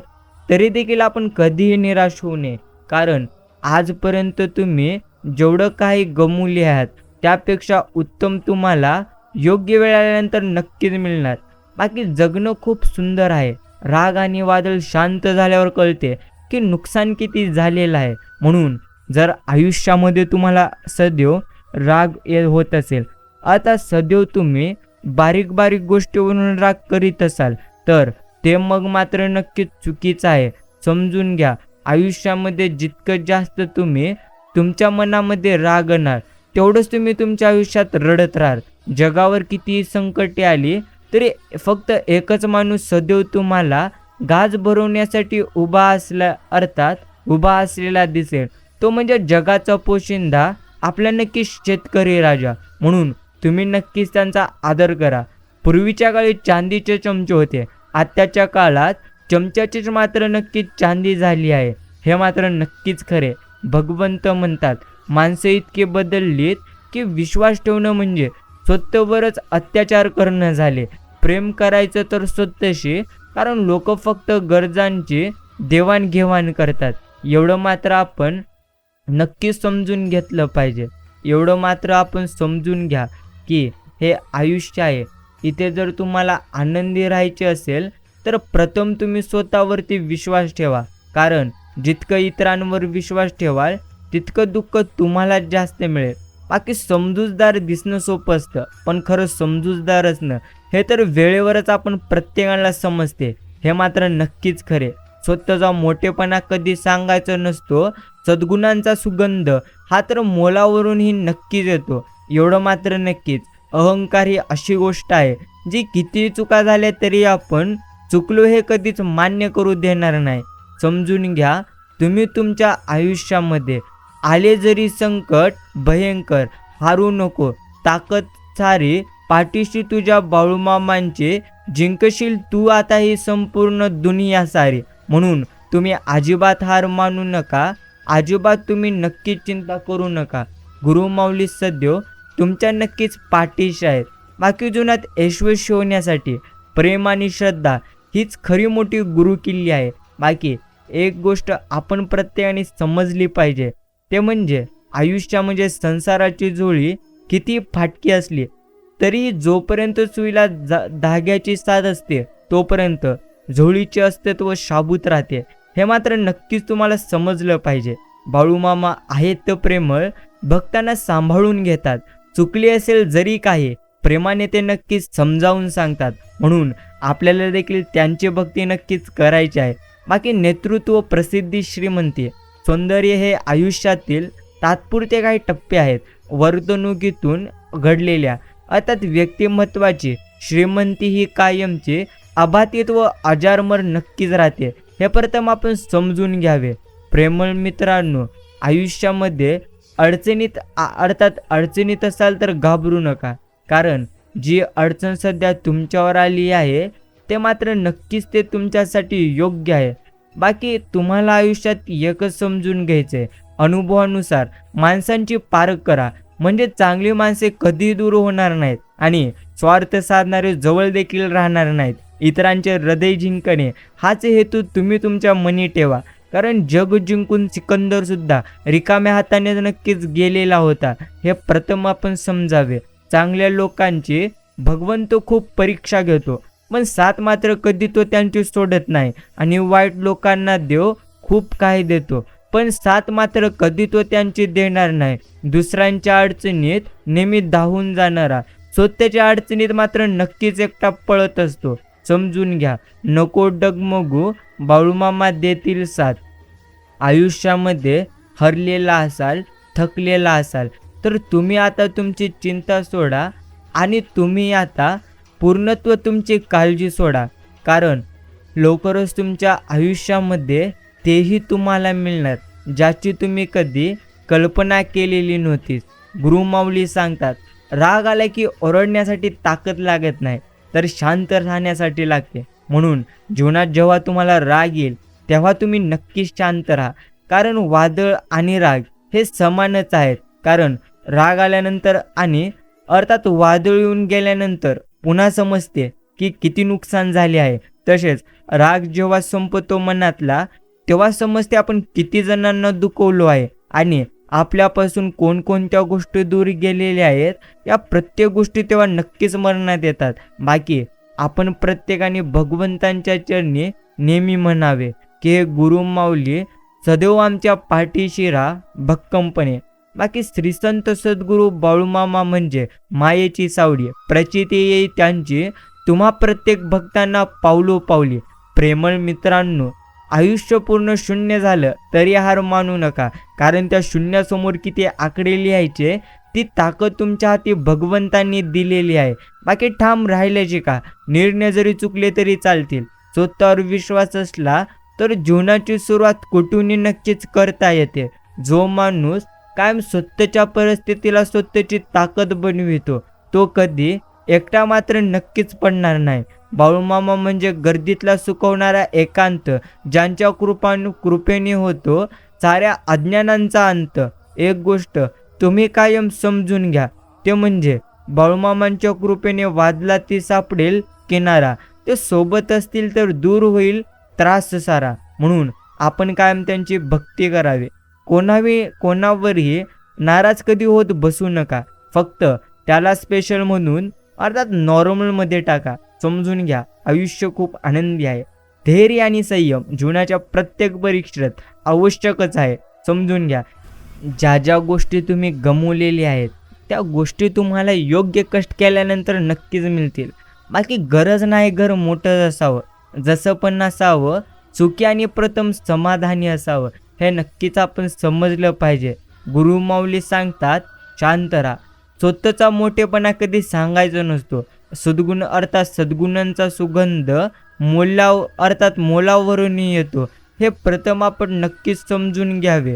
तरी देखील आपण कधीही निराश होऊ नये. कारण आजपर्यंत तुम्ही जेवढं काही गमावले आहात त्यापेक्षा उत्तम तुम्हाला योग्य वेळ आल्यानंतर नक्कीच मिळणार. बाकी जगणं खूप सुंदर आहे. राग आणि वादळ शांत झाल्यावर कळते की नुकसान किती झालेलं आहे. म्हणून जर आयुष्यामध्ये तुम्हाला सदैव राग होत असेल, आता सदैव तुम्ही बारीक बारीक गोष्टीवरून राग करीत असाल तर ते मग मात्र नक्कीच चुकीचं आहे. समजून घ्या, आयुष्यामध्ये जितकं जास्त तुम्ही तुमच्या मनामध्ये राग आणणार तेवढंच तुम्ही तुमच्या आयुष्यात रडत राहाल. जगावर कितीही संकटे आली तरी फक्त एकच माणूस सदैव तुम्हाला गाज भरवण्यासाठी उभा असलेला दिसेल. तो म्हणजे जगाचा पोशिंदा, आपला नक्कीच शेतकरी राजा. म्हणून तुम्ही नक्कीच त्यांचा आदर करा. पूर्वीच्या काळी चांदीचे चमचे होते, आत्ताच्या काळात चमच्याचीच मात्र नक्कीच चांदी झाली आहे. हे मात्र नक्कीच खरे. भगवंत म्हणतात, माणसं इतके बदललीत की विश्वास ठेवणं म्हणजे स्वतःवरच अत्याचार करणं झाले. प्रेम करायचं तर स्वतःशी, कारण लोक फक्त गरजांची देवाणघेवाण करतात. एवढं मात्र आपण नक्कीच समजून घेतलं पाहिजे. एवढं मात्र आपण समजून घ्या की हे आयुष्य आहे. इथे जर तुम्हाला आनंदी राहायचे असेल तर प्रथम तुम्ही स्वतःवरती विश्वास ठेवा. कारण जितकं इतरांवर विश्वास ठेवाल तितकं दुःख तुम्हाला जास्त मिळेल. बाकी समजूतदार दिसणं सोपं असतं, पण खरं समजूतदार असणं हे तर वेळेवरच आपण प्रत्येकाला समजते. हे मात्र नक्कीच खरे. स्वतःचा मोठेपणा कधी सांगायचा नसतो. सद्गुणांचा सुगंध हा तर मोलावरूनही नक्कीच येतो. एवढं मात्र नक्कीच. अहंकार ही अशी गोष्ट आहे जी किती चुका झाल्या तरी आपण चुकलो हे कधीच मान्य करू देणार नाही. समजून घ्या, तुम्ही तुमच्या आयुष्यामध्ये आले जरी संकट भयंकर, हारू नको. ताकद सारी पाठीशी तुझ्या बाळूमामांचे, जिंकशील तू आता ही संपूर्ण दुनिया सारी. म्हणून तुम्ही अजिबात हार मानू नका. अजिबात तुम्ही नक्कीच चिंता करू नका. गुरुमाऊली सदैव तुमच्या नक्कीच पाठीशी आहेत. बाकी जीवनात यशस्वी होण्यासाठी प्रेम आणि श्रद्धा हीच खरी मोठी गुरुकिल्ली आहे. बाकी एक गोष्ट आपण प्रत्येकाने समजली पाहिजे, ते म्हणजे आयुष्य म्हणजे संसाराची झोळी किती फाटकी असली तरी जोपर्यंत सुईला धाग्याची साथ असते तोपर्यंत झोळीचे अस्तित्व शाबूत राहते. हे मात्र नक्कीच तुम्हाला समजलं पाहिजे. बाळूमामा आहेत तर प्रेमळ, भक्तांना सांभाळून घेतात. चुकली असेल जरी काही, प्रेमाने ते नक्कीच समजावून सांगतात. म्हणून आपल्याला देखील त्यांची भक्ती नक्कीच करायची आहे. बाकी नेतृत्व, प्रसिद्धी, श्रीमंती, सौंदर्य हे आयुष्यातील तात्पुरते काही टप्पे आहेत. वर्तणुकीतून घडलेल्या अर्थात व्यक्तिमत्वाची श्रीमंती ही कायमची अबाधित व अजारमर नक्कीच राहते. हे प्रथम आपण समजून घ्यावे. प्रेमळ मित्रांनो, आयुष्यामध्ये अडचणीत असाल तर घाबरू नका. कारण जी अडचण सध्या तुमच्यावर आली आहे ते मात्र नक्कीच ते तुमच्यासाठी योग्य आहे. बाकी तुम्हाला आयुष्यात एकच समजून घ्यायचंय, अनुभवानुसार माणसांची पारख करा. म्हणजे चांगली माणसे कधी दूर होणार नाहीत आणि स्वार्थ साधणारे जवळ देखील राहणार नाहीत. इतरांचे हृदय जिंकणे हाच हेतू तुम्ही तुमच्या मनी ठेवा. कारण जग जिंकून सिकंदर सुद्धा रिकाम्या हाताने नक्कीच गेलेला होता. हे प्रथम आपण समजावे. चांगल्या लोकांची भगवंत खूप परीक्षा घेतो, पण साथ मात्र कधी तो त्यांची सोडत नाही. आणि वाईट लोकांना देव खूप काही देतो, पण साथ मात्र कधी तो त्यांची देणार नाही. दुसऱ्यांच्या अडचणीत नेहमी धावून जाणारा स्वतःच्या अडचणीत मात्र नक्कीच एकटा पळत असतो. समजून घ्या, नको डगमगू, बाळूमामा देतील साथ. आयुष्यामध्ये हरलेला असाल, थकलेला असाल, तर तुम्ही आता तुमची चिंता सोडा आणि तुम्ही आता पूर्णत्व तुमची काळजी सोडा. कारण लवकरच तुमच्या आयुष्यामध्ये तेही तुम्हाला मिळणार ज्याची तुम्ही कधी कल्पना केलेली नव्हती. गुरुमाऊली सांगतात, राग आला की ओरडण्यासाठी ताकद लागत नाही, तर शांत राहण्यासाठी लागते. म्हणून जीवनात जेव्हा तुम्हाला राग येईल तेव्हा तुम्ही नक्कीच शांत राहा. कारण वादळ आणि राग हे समानच आहेत. कारण राग आल्यानंतर आणि अर्थात वादळ येऊन गेल्यानंतर पुन्हा समजते की किती नुकसान झाले आहे. तसेच राग जेव्हा संपतो मनातला, तेव्हा समजते आपण किती जणांना दुखवलो आहे आणि आपल्यापासून कोणकोणत्या गोष्टी दूर गेलेल्या आहेत. या प्रत्येक गोष्टी तेव्हा नक्कीच मरणात येतात. बाकी आपण प्रत्येकाने भगवंतांच्या चरणी नेहमी म्हणावे की हे गुरुमाऊली सदैव आमच्या पाठीशी राहा भक्कमपणे. बाकी श्रीसंत सद्गुरू बाळूमामा म्हणजे मायेची सावडी, प्रचिती येई त्यांची तुम्हा प्रत्येक भक्तांना पावलोपावली. प्रेमळ मित्रांनो, आयुष्य पूर्ण शून्य झालं तरी हार मानू नका. कारण त्या शून्यासमोर किती आकडे लिहायचे ती ताकद तुमच्या हाती भगवंतांनी दिलेली आहे. बाकी ठाम राहिल्याची का, निर्णय जरी चुकले तरी चालतील. स्वतःवर विश्वास असला तर जीवनाची सुरुवात कुठूनही नक्कीच करता येते. जो माणूस कायम स्वतःच्या परिस्थितीला स्वतःची ताकद बनवितो तो कधी एकटा मात्र नक्कीच पडणार नाही. बाळूमामा म्हणजे गर्दीतला सुकवणारा एकांत, ज्यांच्या कृपेने होतो साऱ्या अज्ञानांचा अंत. एक गोष्ट तुम्ही कायम समजून घ्या, ते म्हणजे बाळूमामांच्या कृपेने वादला ती सापडेल किनारा. ते सोबत असतील तर दूर होईल त्रास सारा. म्हणून आपण कायम त्यांची भक्ती करावी. कोणावरही नाराज कधी होत बसू नका. फक्त त्याला स्पेशल म्हणून अर्थात नॉर्मलमध्ये टाका. समजून घ्या, आयुष्य खूप आनंदी आहे. धैर्य आणि संयम जीवनाच्या प्रत्येक परीक्षेत आवश्यकच आहे. समजून घ्या, ज्या ज्या गोष्टी तुम्ही गमावलेल्या आहेत त्या गोष्टी तुम्हाला योग्य कष्ट केल्यानंतर नक्कीच मिळतील. बाकी गरज नाही घर मोठं असावं, जसं पण नसावं, सुखी आणि प्रथम समाधानी असावं, हे नक्कीच आपण समजलं पाहिजे. गुरुमाऊली सांगतात, शांत राहा. स्वतःचा मोठेपणा कधी सांगायचा नसतो. सद्गुण अर्थात सद्गुणांचा सुगंध मोलावरून येतो, हे प्रथम आपण नक्कीच समजून घ्यावे.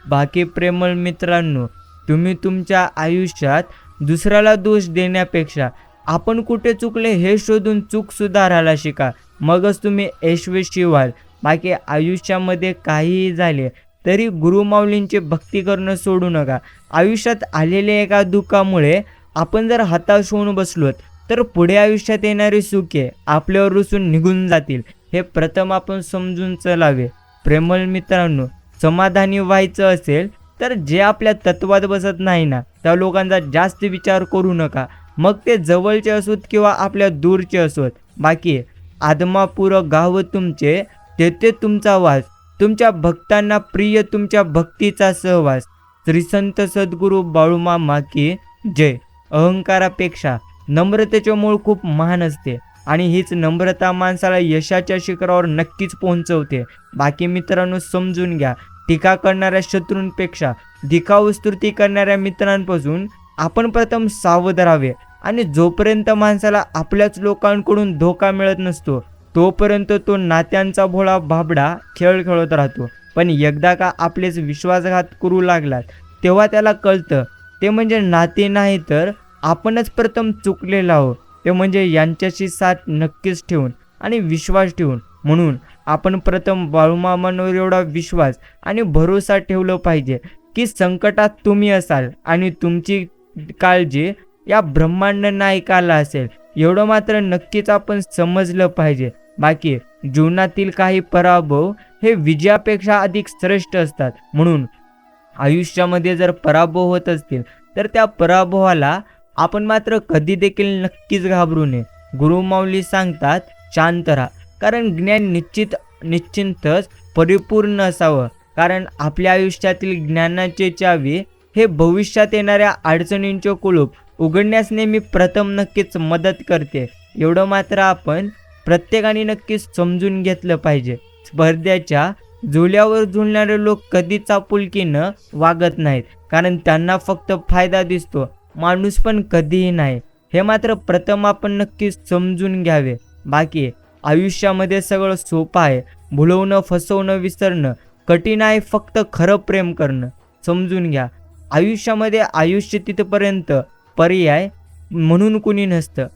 बाकी प्रेमळ मित्रांनो, तुम्ही तुमच्या आयुष्यात दुसऱ्याला दोष देण्यापेक्षा आपण कुठे चुकले हे शोधून चूक सुधारायला शिका. मगच तुम्ही यशस्वी व्हाल. बाकी आयुष्यामध्ये काहीही झाले तरी गुरुमाऊलींची भक्ती करणं सोडू नका. आयुष्यात आलेल्या एका दुःखामुळे आपण जर हताश होऊन बसलोत तर पुढे आयुष्यात येणारी सुखे आपल्यावर रुसून निघून जातील, हे प्रथम आपण समजून चलावे. प्रेमळ मित्रांनो, समाधानी व्हायचं असेल तर जे आपल्या तत्वात बसत नाही ना त्या लोकांचा जास्त विचार करू नका. मग ते जवळचे असोत किंवा आपल्या दूरचे असोत. बाकी आदमापूर गाव तुमचे, तेथे तुमचा वास. तुमच्या भक्तांना प्रिय तुमच्या भक्तीचा सहवास. श्रीसंत सद्गुरू बाळूमामा की जय. अहंकारापेक्षा नम्रतेचे मूळ खूप महान असते आणि हीच नम्रता माणसाला यशाच्या शिखरावर नक्कीच पोहोचवते. बाकी मित्रांनो, समजून घ्या, टीका करणाऱ्या शत्रूंपेक्षा दिखाऊ स्तुती करणाऱ्या मित्रांपासून आपण प्रथम सावध राहावे. आणि जोपर्यंत माणसाला आपल्याच लोकांकडून धोका मिळत नसतो तोपर्यंत तो नात्यांचा भोळा भाबडा खेळ खेळत राहतो. पण एकदा का आपलेच विश्वासघात करू लागलात तेव्हा त्याला कळतं ते म्हणजे नाते नाही तर आपणच प्रथम चुकलेलो आहोत. ते म्हणजे यांच्याशी साथ नक्कीच ठेवून आणि विश्वास ठेवून. म्हणून आपण प्रथम बाळूमामांवर एवढा विश्वास आणि भरोसा ठेवला पाहिजे की संकटात तुम्ही असाल आणि तुमची काळजी या ब्रह्मांड नायकाला असेल, एवढं मात्र नक्कीच आपण समजलं पाहिजे. बाकी जीवनातील काही पराभव हे विजयापेक्षा अधिक श्रेष्ठ असतात. म्हणून आयुष्यामध्ये जर पराभव होत असतील तर त्या पराभवाला आपण मात्र कधी देखील नक्कीच घाबरू नये. गुरुमाऊली सांगतात शांत राहा, कारण ज्ञान निश्चितच परिपूर्ण असावं. कारण आपल्या आयुष्यातील ज्ञानाचे चावी हे भविष्यात येणाऱ्या अडचणींचे कुलूप उघडण्यास नेहमी प्रथम नक्कीच मदत करते. एवढं मात्र आपण प्रत्येकाने नक्कीच समजून घेतलं पाहिजे. स्पर्धेच्या झुल्यावर झुलणारे लोक कधीच आपुलकीनं वागत नाहीत, कारण त्यांना फक्त फायदा दिसतो, माणूस पण कधीही नाही. हे मात्र प्रथम आपण नक्कीच समजून घ्यावे. बाकी आयुष्यामध्ये सगळं सोपं आहे. भुलवणं, फसवणं, विसरणं कठीण आहे. फक्त खरं प्रेम करणं. समजून घ्या, आयुष्यामध्ये आयुष्य तिथपर्यंत पर्याय म्हणून कुणी नसतं,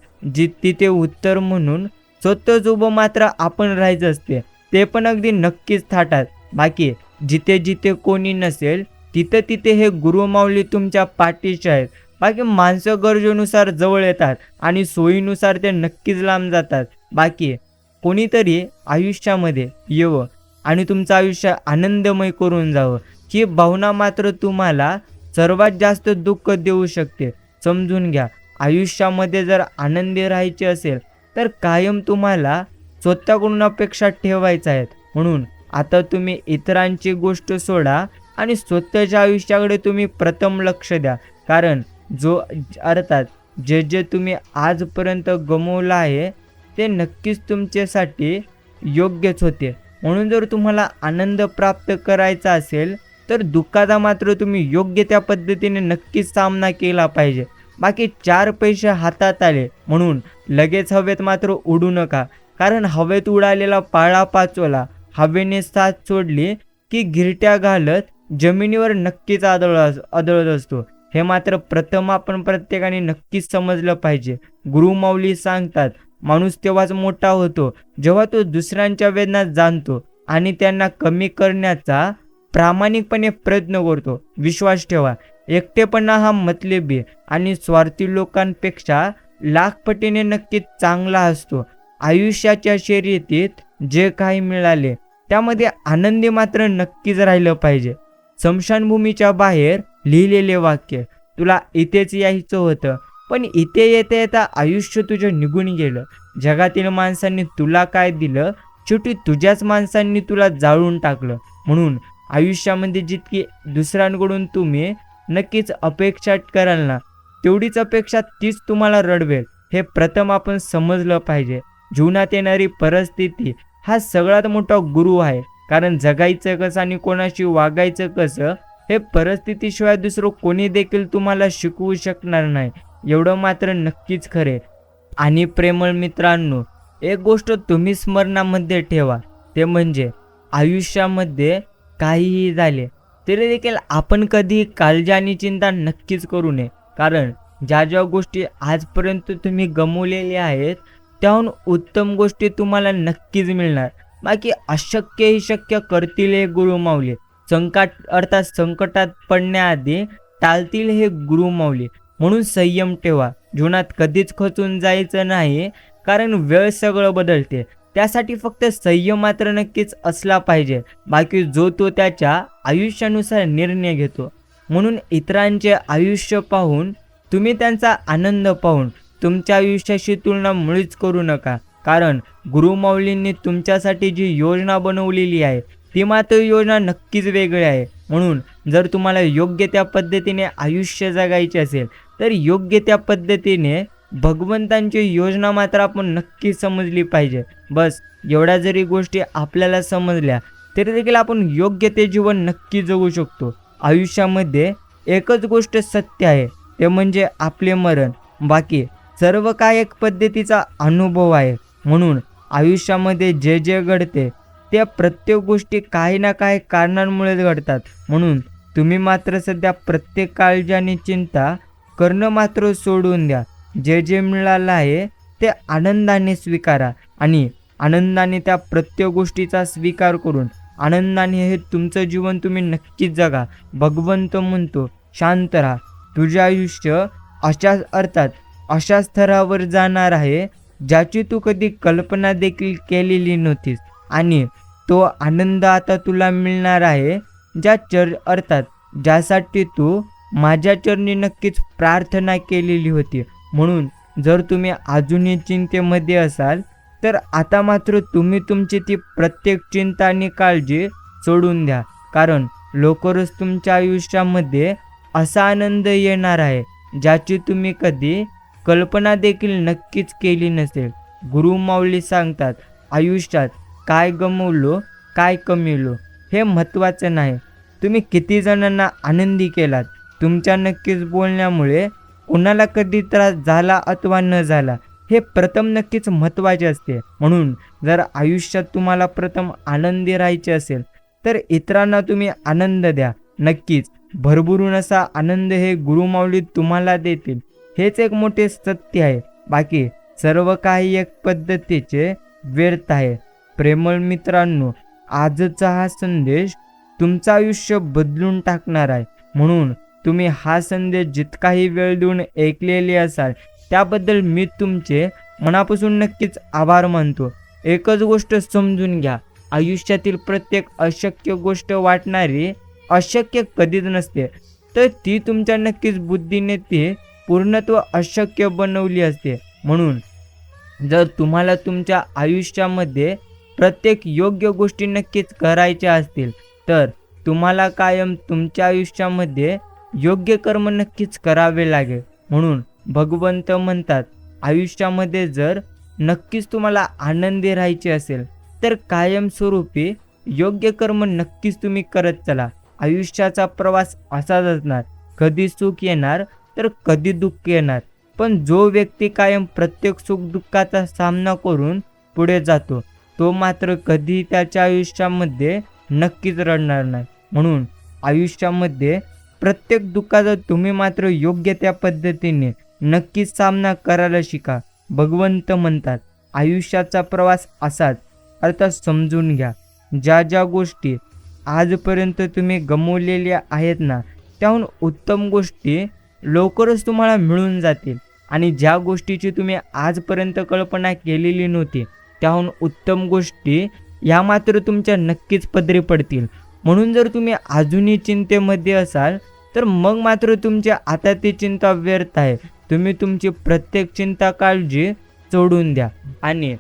तिथे उत्तर म्हणून स्वतःच उभं मात्र आपण राहायचं असते, ते पण अगदी नक्कीच थाटात. बाकी जिथे जिथे कोणी नसेल तिथे तिथे हे गुरुमाऊली तुमच्या पाठीशी आहेत. बाकी माणसं गरजेनुसार जवळ येतात आणि सोयीनुसार ते नक्कीच लांब जातात. बाकी कोणीतरी आयुष्यामध्ये येवं आणि तुमचं आयुष्य आनंदमय करून जावं, ही भावना मात्र तुम्हाला सर्वात जास्त दुःख देऊ शकते. समजून घ्या, आयुष्यामध्ये जर आनंदी राहायचे असेल तर कायम तुम्हाला स्वतःकडून अपेक्षा ठेवायच्या आहेत. म्हणून आता तुम्ही इतरांची गोष्ट सोडा आणि स्वतःच्या आयुष्याकडे तुम्ही प्रथम लक्ष द्या. कारण अर्थात जे तुम्ही आजपर्यंत गमावलं आहे ते नक्कीच तुमच्यासाठी योग्यच होते. म्हणून जर तुम्हाला आनंद प्राप्त करायचा असेल तर दुःखाचा मात्र तुम्ही योग्य त्या पद्धतीने नक्कीच सामना केला पाहिजे. बाकी 4 पैसे हातात आले म्हणून लगेच हवेत मात्र उडू नका, कारण हवेत उडालेला पाळा पाचोला हवेने साथ सोडली की गिरट्या घालत जमिनीवर नक्कीच आदळत असतो. हे मात्र प्रथम आपण प्रत्येकाने नक्कीच समजलं पाहिजे. गुरुमाऊली सांगतात माणूस तेव्हाच मोठा होतो जेव्हा तो दुसऱ्यांच्या वेदना जाणतो आणि त्यांना कमी करण्याचा प्रामाणिकपणे प्रयत्न करतो. विश्वास ठेवा, एकटेपणा हा मतलबी आणि स्वार्थी लोकांपेक्षा लाख पटीने नक्कीच चांगला असतो. आयुष्याच्या शर्यतीत जे काही मिळाले त्यामध्ये आनंदी मात्र नक्कीच राहिलं पाहिजे. स्मशानभूमीच्या बाहेर लिहिलेले वाक्य, तुला इथेच यायचं होतं पण इथे येता येता आयुष्य तुझं निघून गेलं. जगातील माणसांनी तुला काय दिलं, शेवटी तुझ्याच माणसांनी तुला जाळून टाकलं. म्हणून आयुष्यामध्ये जितकी दुसऱ्यांकडून तुम्ही नक्कीच अपेक्षा कराल ना, तेवढीच अपेक्षा तीच तुम्हाला रडवेल. हे प्रथम आपण समजलं पाहिजे. जीवनात येणारी परिस्थिती हा सगळ्यात मोठा गुरु आहे, कारण जगायचं कसं आणि कोणाशी वागायचं कसं हे परिस्थितीशिवाय दुसरं कोणी देखील तुम्हाला शिकवू शकणार नाही. एवढं मात्र नक्कीच खरे. आणि प्रेमळ मित्रांनो, एक गोष्ट तुम्ही स्मरणामध्ये ठेवा, ते म्हणजे आयुष्यामध्ये काहीही झाले तरी देखील आपण कधी काळजी आणि चिंता नक्कीच करू नये. कारण ज्या गोष्टी आजपर्यंत तुम्ही गमावलेल्या आहेत त्याहून उत्तम गोष्टी तुम्हाला नक्कीच मिळणार. बाकी अशक्य ही शक्य करतील हे गुरुमाऊली. संकटात पडण्याआधी टाळतील हे गुरुमाऊली. म्हणून संयम ठेवा. जीवनात कधीच खचून जायचं नाही, कारण वेळ सगळं बदलते. त्यासाठी फक्त संयम मात्र नक्कीच असला पाहिजे. बाकी जो तो त्याच्या आयुष्यानुसार निर्णय घेतो. म्हणून इतरांचे आयुष्य पाहून तुम्ही त्यांचा आनंद पाहून तुमच्या आयुष्याशी तुलना मुळीच करू नका. कारण गुरुमाऊलींनी तुमच्यासाठी जी योजना बनवलेली आहे ती मात्र योजना नक्कीच वेगळी आहे. म्हणून जर तुम्हाला योग्य त्या पद्धतीने आयुष्य जगायचे असेल तर योग्य त्या पद्धतीने भगवंतांची योजना मात्र आपण नक्की समजली पाहिजे. बस एवढ्या जरी गोष्टी आपल्याला समजल्या तरी देखील आपण योग्य ते जीवन नक्की जगू शकतो. आयुष्यामध्ये एकच गोष्ट सत्य आहे, ते म्हणजे आपले मरण. बाकी सर्व काय एक पद्धतीचा अनुभव आहे. म्हणून आयुष्यामध्ये जे घडते त्या प्रत्येक गोष्टी काही ना काही कारणांमुळेच घडतात. म्हणून तुम्ही मात्र सध्या प्रत्येक काळजी आणि चिंता करणं मात्र सोडून द्या. जे मिळालं आहे ते आनंदाने स्वीकारा आणि आनंदाने त्या प्रत्येक गोष्टीचा स्वीकार करून आनंदाने हे तुमचं जीवन तुम्ही नक्कीच जगा. भगवंत म्हणतो शांत राहा. तुझे आयुष्य अशा स्तरावर जाणार आहे ज्याची तू कधी कल्पना देखील केलेली नव्हतीस, आणि तो आनंद आता तुला मिळणार आहे ज्यासाठी तू माझ्या चरणी नक्कीच प्रार्थना केलेली होती. म्हणून जर तुम्ही अजूनही चिंतेमध्ये असाल तर आता मात्र तुम्ही तुमची ती प्रत्येक चिंता आणि काळजी सोडून द्या, कारण लवकरच तुमच्या आयुष्यामध्ये असा आनंद येणार आहे ज्याची तुम्ही कधी कल्पना देखील नक्कीच केली नसेल. गुरुमाऊली सांगतात, आयुष्यात काय गमावलो, काय कमिवलो हे महत्त्वाचं नाही, तुम्ही किती जणांना आनंदी केलात. तुमच्या नक्कीच बोलण्यामुळे कोणाला कधी त्रास झाला अथवा न झाला हे प्रथम नक्कीच महत्त्वाचे असते. म्हणून जर आयुष्यात तुम्हाला प्रथम आनंदी राहायचे असेल तर इतरांना तुम्ही आनंद द्या. नक्कीच भरभरून असा आनंद हे गुरुमाऊली तुम्हाला देतील. हेच एक मोठे सत्य आहे. बाकी सर्व काही एक पद्धतीचे व्यर्थ आहे. प्रेमळ मित्रांनो, आजचा हा संदेश तुमचं आयुष्य बदलून टाकणार आहे. म्हणून तुम्ही हा संदेश जितकाही वेळ देऊन ऐकलेले असाल त्याबद्दल मी तुमचे मनापासून नक्कीच आभार मानतो. एकच गोष्ट समजून घ्या, आयुष्यातील प्रत्येक अशक्य गोष्ट वाटणारी अशक्य कधीच नसते, तर ती तुमच्या नक्कीच बुद्धीने ती पूर्णत्व अशक्य बनवली असते. म्हणून जर तुम्हाला तुमच्या आयुष्यामध्ये प्रत्येक योग्य गोष्टी नक्कीच करायच्या असतील तर तुम्हाला कायम तुमच्या आयुष्यामध्ये योग्य कर्म नक्कीच करावे लागेल. म्हणून भगवंत म्हणतात, आयुष्यामध्ये जर नक्कीच तुम्हाला आनंदी राहायचे असेल तर कायमस्वरूपी योग्य कर्म नक्कीच तुम्ही करत चला. आयुष्याचा प्रवास असाच असणार, कधी सुख येणार तर कधी दुःख येणार, पण जो व्यक्ती कायम प्रत्येक सुख दुःखाचा सामना करून पुढे जातो तो मात्र कधी त्याच्या आयुष्यामध्ये नक्कीच रडणार नाही. म्हणून आयुष्यामध्ये प्रत्येक दुःखाचा तुम्ही मात्र योग्य त्या पद्धतीने नक्कीच सामना करायला शिका. भगवंत म्हणतात, आयुष्याचा प्रवास असाच, अर्थात समजून घ्या. ज्या ज्या गोष्टी आजपर्यंत तुम्ही गमावलेल्या आहेत ना, त्याहून उत्तम गोष्टी लवकरच तुम्हाला मिळून जातील. आणि ज्या गोष्टीची तुम्ही आजपर्यंत कल्पना केलेली नव्हती त्याहून उत्तम गोष्टी या मात्र तुमच्या नक्कीच पदरी पडतील. म्हणून जर तुम्ही अजूनही चिंतेमध्ये असाल तर मग मात्र तुमच्या आता ती चिंता व्यर्थ आहे. तुम्ही तुमची प्रत्येक चिंता काळजी सोडून द्या आणि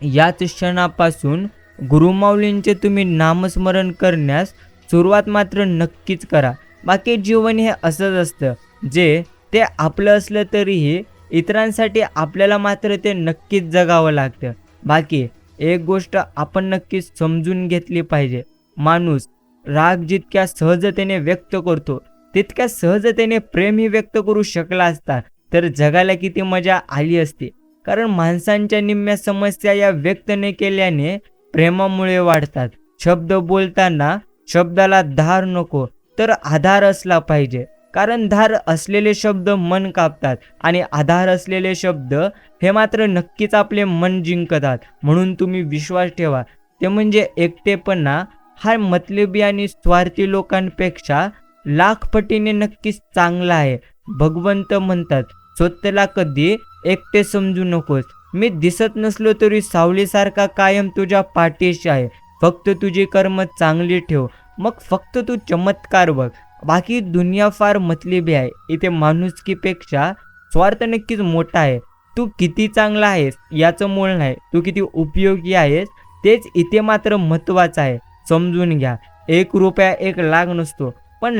याच क्षणापासून गुरुमाऊलींचे तुम्ही नामस्मरण करण्यास सुरुवात मात्र नक्कीच करा. बाकी जीवन हे असंच असतं, जे ते आपलं असलं तरीही इतरांसाठी आपल्याला मात्र ते नक्कीच जगावं लागतं. बाकी एक गोष्ट आपण नक्कीच समजून घेतली पाहिजे, माणूस राग जितक्या सहजतेने व्यक्त करतो तितक्या सहजतेने प्रेमही व्यक्त करू शकला असता तर जगाला किती मजा आली असती. कारण माणसांच्या निम्म्या समस्या या व्यक्त न केल्याने प्रेमामुळे वाढतात. शब्द बोलताना शब्दाला धार नको तर आधार असला पाहिजे, कारण धार असलेले शब्द मन कापतात आणि आधार असलेले शब्द हे मात्र नक्कीच आपले मन जिंकतात. म्हणून तुम्ही विश्वास ठेवा, ते म्हणजे एकटेपणा हा मतलबी आणि स्वार्थी लोकांपेक्षा लाख पटीने नक्कीच चांगला आहे. भगवंत म्हणतात, स्वतःला कधी एकटे समजू नकोस. मी दिसत नसलो तरी सावलीसारखा कायम तुझ्या पाठीशी आहे. फक्त तुझी कर्म चांगली ठेव, मग फक्त तू चमत्कार बघ. बाकी दुनिया फार मतलबी आहे. इथे माणुसकीपेक्षा स्वार्थ नक्कीच मोठा आहे. तू किती चांगला आहेस याचं मोल नाही, तू किती उपयोगी आहेस तेच इथे मात्र महत्त्वाचं आहे. समजून घ्या, 1 रुपया 1 लाख नसतो, पण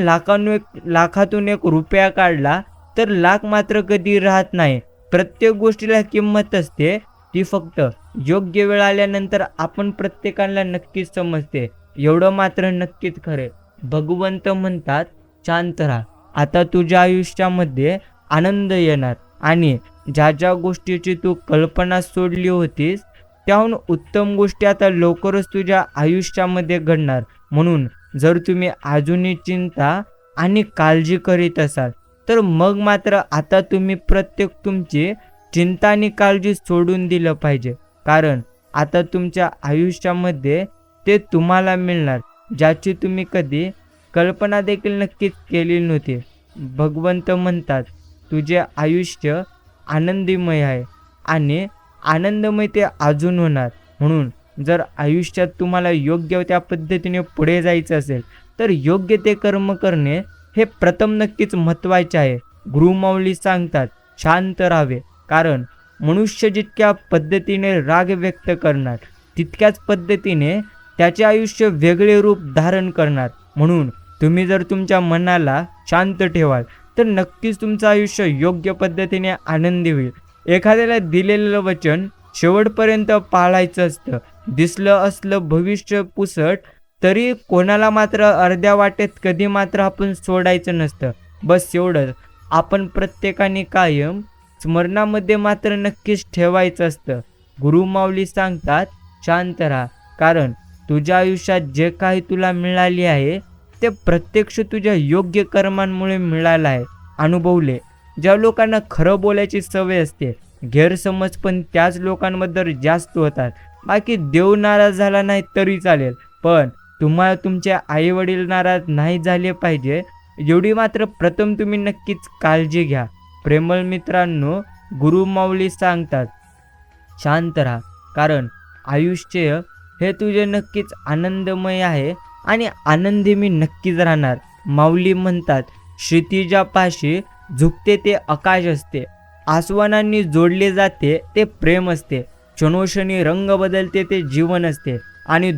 लाखातून 1 रुपया काढला तर लाख मात्र कधी राहत नाही. प्रत्येक गोष्टीला किंमत असते, ती फक्त योग्य वेळ आल्यानंतर आपण प्रत्येकाला नक्कीच समजते. एवढं मात्र नक्कीच खरे. भगवंत म्हणतात, शांत राहा, आता तुझ्या आयुष्यामध्ये आनंद येणार आणि ज्या ज्या गोष्टीची तू कल्पना सोडली होतीस त्याहून उत्तम गोष्टी आता लवकरच तुझ्या आयुष्यामध्ये घडणार. म्हणून जर तुम्ही अजूनही चिंता आणि काळजी करीत असाल तर मग मात्र आता तुम्ही प्रत्येक तुमची चिंता आणि काळजी सोडून दिलं पाहिजे, कारण आता तुमच्या आयुष्यामध्ये ते तुम्हाला मिळणार ज्याची तुम्ही कधी कल्पना देखील नक्कीच केली नव्हती. भगवंत म्हणतात, तुझे आयुष्य आनंदमय आहे आणि आनंदमय ते अजून होणार. म्हणून जर आयुष्यात तुम्हाला योग्य त्या पद्धतीने पुढे जायचं असेल तर योग्य ते कर्म करणे हे प्रथम नक्कीच महत्त्वाचे आहे. गुरुमाऊली सांगतात शांत राहावे, कारण मनुष्य जितक्या पद्धतीने राग व्यक्त करणार तितक्याच पद्धतीने त्याचे आयुष्य वेगळे रूप धारण करणार. म्हणून तुम्ही जर तुमच्या मनाला शांत ठेवाल तर नक्कीच तुमचं आयुष्य योग्य पद्धतीने आनंदी होईल. एखाद्याला दिलेलं वचन शेवटपर्यंत पाळायचं असतं. दिसलं असलं भविष्य पुसट तरी कोणाला मात्र अर्ध्या वाटेत कधी मात्र आपण सोडायचं नसतं. बस एवढंच आपण प्रत्येकाने कायम स्मरणामध्ये मात्र नक्कीच ठेवायचं असतं. गुरुमाऊली सांगतात शांत राहा, कारण तुझ्या आयुष्यात जे काही तुला मिळाले आहे ते प्रत्यक्ष तुझ्या योग्य कर्मांमुळे मिळालं आहे. अनुभवले. ज्या लोकांना खरं बोलायची सवय असते गैरसमज पण त्याच लोकांबद्दल जास्त होतात. बाकी देव नाराज झाला नाही तरी चालेल, पण तुम्हाला तुमचे आई वडील नाराज नाही झाले पाहिजे एवढी मात्र प्रथम तुम्ही नक्कीच काळजी घ्या. प्रेमळ मित्रांनो, गुरुमाऊली सांगतात शांत राहा, कारण आयुष्य हे तुझे नक्कीच आनंदमय आहे आणि आनंदी मी नक्कीच राहणार. माऊली म्हणतात क्षितिजापाशी झुकते ते आकाश असते, आसवनांनी जोडले जाते ते प्रेम असते, क्षणोक्षणी रंग बदलते ते जीवन असते आणि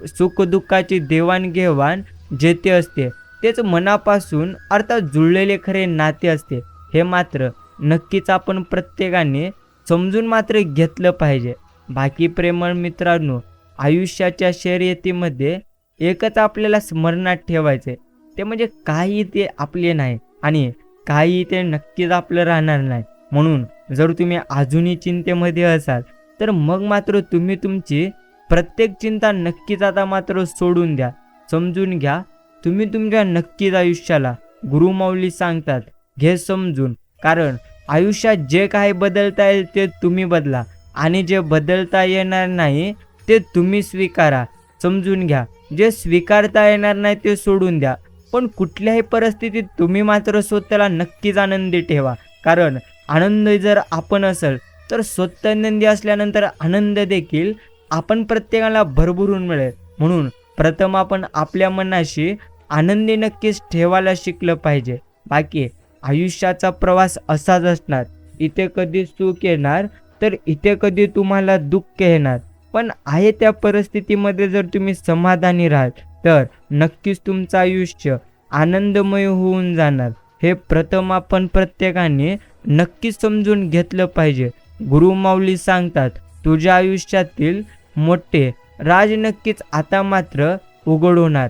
सुख दुःखाची देवाणघेवाण जेथे असते तेच मनापासून अर्थात जुळलेले खरे नाते असते. हे मात्र नक्कीच आपण प्रत्येकाने समजून मात्र घेतलं पाहिजे. बाकी प्रेमळ मित्रांनो, आयुष्याच्या शर्यतीमध्ये एकच आपल्याला स्मरणात ठेवायचे, ते म्हणजे काही ते आपले नाही आणि काही ते नक्कीच आपलं राहणार नाही. म्हणून जर तुम्ही अजूनही चिंतेमध्ये असाल तर मग मात्र तुम्ही तुमची प्रत्येक चिंता नक्कीच आता मात्र सोडून द्या. समजून घ्या तुम्ही तुमच्या नक्कीच आयुष्याला गुरुमाऊली सांगतात घे समजून, कारण आयुष्यात जे काही बदलता येईल ते तुम्ही बदला आणि जे बदलता येणार नाही ते तुम्ही स्वीकारा. समजून घ्या जे स्वीकारता येणार नाही ते सोडून द्या, पण कुठल्याही परिस्थितीत तुम्ही मात्र स्वतःला नक्कीच आनंदी ठेवा, कारण आनंद जर आपण असेल तर स्वतः आनंदी असल्यानंतर आनंद देखील आपण प्रत्येकाला भरभरून मिळेल. म्हणून प्रथम आपण आपल्या मनाशी आनंदी नक्कीच ठेवायला शिकलं पाहिजे. बाकी आयुष्याचा प्रवास असाच असणार, इथे कधी सुख येणार तर इथे कधी तुम्हाला दुःख येणार, पण आहे त्या परिस्थितीमध्ये जर तुम्ही समाधानी राहाल तर नक्कीच तुमचं आयुष्य आनंदमय होऊन जाणार. हे प्रथम आपण प्रत्येकाने नक्कीच समजून घेतलं पाहिजे. गुरुमाऊली सांगतात तुझ्या आयुष्यातील मोठे राज नक्कीच आता मात्र उघड होणार.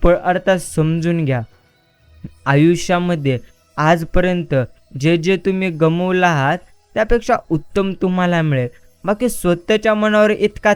पण अर्थात समजून घ्या आयुष्यामध्ये आजपर्यंत जे जे तुम्ही गमवलं आहात त्यापेक्षा उत्तम तुम्हाला मिळेल. बाकी स्वतःच्या मनावर इतका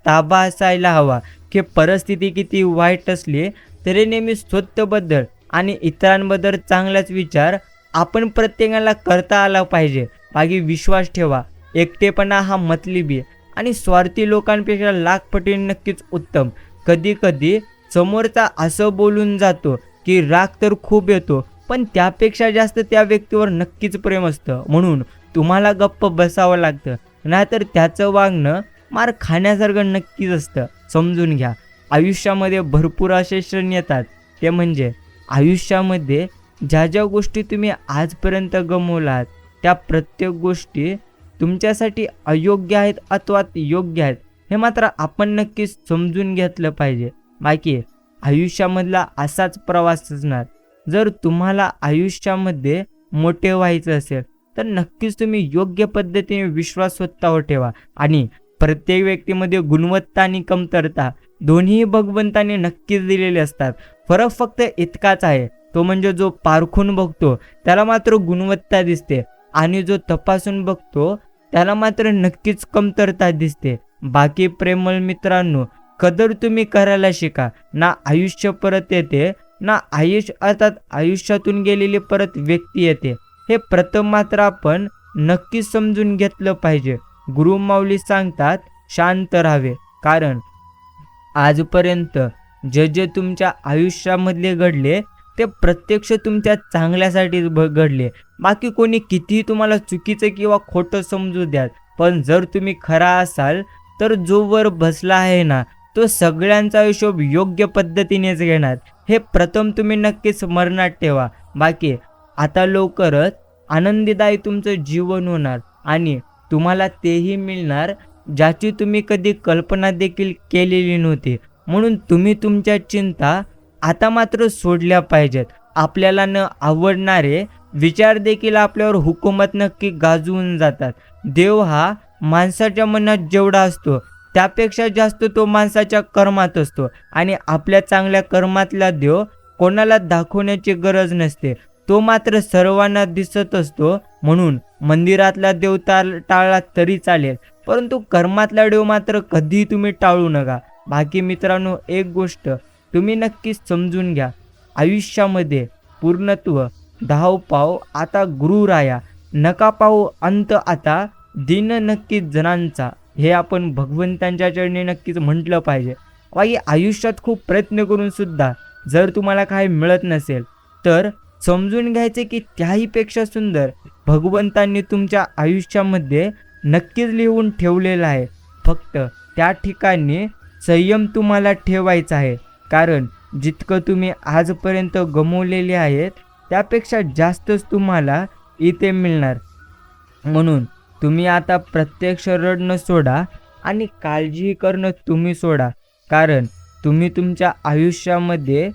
ताबा असायला हवा की परिस्थिती किती वाईट असली तरी नेहमी स्वतःबद्दल आणि इतरांबद्दल चांगलाच विचार आपण प्रत्येकाला करता आला पाहिजे. बाकी विश्वास ठेवा, एकटेपणा हा मतलबी आणि स्वार्थी लोकांपेक्षा लाख पटीने नक्कीच उत्तम. कधी कधी समोरचा असं बोलून जातो की राग तर खूप येतो, पण त्यापेक्षा जास्त त्या व्यक्तीवर नक्कीच प्रेम असतं. म्हणून तुम्हाला गप्प बसावं लागतं, नाहीतर त्याचं वागणं मार खाण्यासारखं नक्कीच असतं. समजून घ्या आयुष्यामध्ये भरपूर असे क्षण येतात, ते म्हणजे आयुष्यामध्ये ज्या ज्या गोष्टी तुम्ही आजपर्यंत गमवलात त्या प्रत्येक गोष्टी तुमच्यासाठी अयोग्य आहेत अथवा योग्य आहेत हे मात्र आपण नक्कीच समजून घेतलं पाहिजे. बाकी आयुष्यामधला असाच प्रवास असणार. जर तुम्हाला आयुष्यामध्ये मोठे व्हायचं असेल तर नक्कीच तुम्ही योग्य पद्धतीने विश्वास स्वतःवर ठेवा आणि प्रत्येक व्यक्तीमध्ये गुणवत्ता आणि कमतरता दोन्ही भगवंताने नक्कीच दिलेले असतात. फरक फक्त इतकाच आहे, तो म्हणजे जो पारखून बघतो त्याला मात्र गुणवत्ता दिसते आणि जो तपासून बघतो त्याला मात्र नक्कीच कमतरता दिसते. बाकी प्रेमळ मित्रांनो, कदर तुम्ही करायला शिका. ना आयुष्य परत येते ना अर्थात आयुष्यातून गेलेली परत व्यक्ती येते, हे प्रथम मात्र आपण नक्कीच समजून घेतलं पाहिजे. गुरुमाऊली सांगतात शांत राहावे, कारण आजपर्यंत जे जे तुमच्या आयुष्यामधले घडले ते प्रत्यक्ष तुमच्या चांगल्यासाठीच घडले. बाकी कोणी कितीही तुम्हाला चुकीचं किंवा खोटं समजू द्या, पण जर तुम्ही खरा असाल तर जो वर बसला आहे ना तो सगळ्यांचा हिशोब योग्य पद्धतीनेच घेणार. हे प्रथम तुम्ही नक्कीच स्मरणात ठेवा. बाकी आता लवकरच आनंदीदायी तुमचं जीवन होणार आणि तुम्हाला तेही मिळणार ज्याची तुम्ही कधी कल्पना देखील केलेली नव्हती. म्हणून तुम्ही तुमच्या चिंता आता मात्र सोडल्या पाहिजेत. आपल्याला न आवडणारे विचार देखील आपल्यावर हुकूमत नक्की गाजवून जातात. देव हा माणसाच्या मनात जेवढा असतो त्यापेक्षा जास्त तो माणसाच्या कर्मात असतो आणि आपल्या चांगल्या कर्मातला देव कोणाला दाखवण्याची गरज नसते. तो मात्र सर्वांना दिसत असतो. म्हणून मंदिरातला देव टाळला तरी चालेल, परंतु कर्मातला देव मात्र कधीही तुम्ही टाळू नका. बाकी मित्रांनो, एक गोष्ट तुम्ही नक्कीच समजून घ्या. आयुष्यामध्ये पूर्णत्व धावपाव आता गुरुराया, नका पाहू अंत आता दिन नक्कीच जनांचा. हे आपण भगवंतांच्या चरणी नक्कीच म्हटलं पाहिजे. बाकी आयुष्यात खूप प्रयत्न करून सुद्धा जर तुम्हाला काही मिळत नसेल तर समजून घ्यायचे की त्याहीपेक्षा सुंदर भगवंतांनी तुमच्या आयुष्यामध्ये नक्कीच लिहून ठेवलेलं आहे. फक्त त्या ठिकाणी संयम तुम्हाला ठेवायचा आहे. कारण जितकं तुम्ही आजपर्यंत गमावलेले आहेत त्यापेक्षा जास्तच तुम्हाला इथे मिळणार. म्हणून तुम्ही आता प्रत्यक्ष रडणं सोडा आणि काळजी करणं तुम्ही सोडा. कारण तुम्ही तुमच्या आयुष्यामध्ये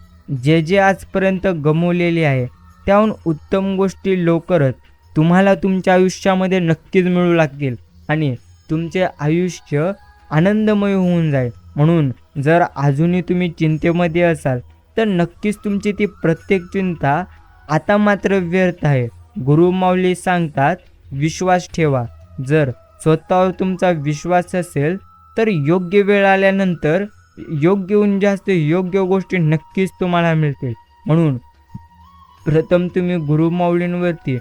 जे जे आजपर्यंत गमावलेले आहे त्याहून उत्तम गोष्टी लवकरच तुम्हाला तुमच्या आयुष्यामध्ये नक्कीच मिळू लागतील आणि तुमचे आयुष्य आनंदमय होऊन जाईल. म्हणून जर अजूनही तुम्ही चिंतेमध्ये असाल तर नक्कीच तुमची ती प्रत्येक चिंता आता मात्र व्यर्थ आहे. गुरुमाऊली सांगतात, विश्वास ठेवा. जर स्वतःवर तुमचा विश्वास असेल तर योग्य वेळ आल्यानंतर योग्यहून जास्त योग्य गोष्टी नक्कीच तुम्हाला मिळतील. म्हणून प्रथम तुम्ही गुरुमाऊलींवरती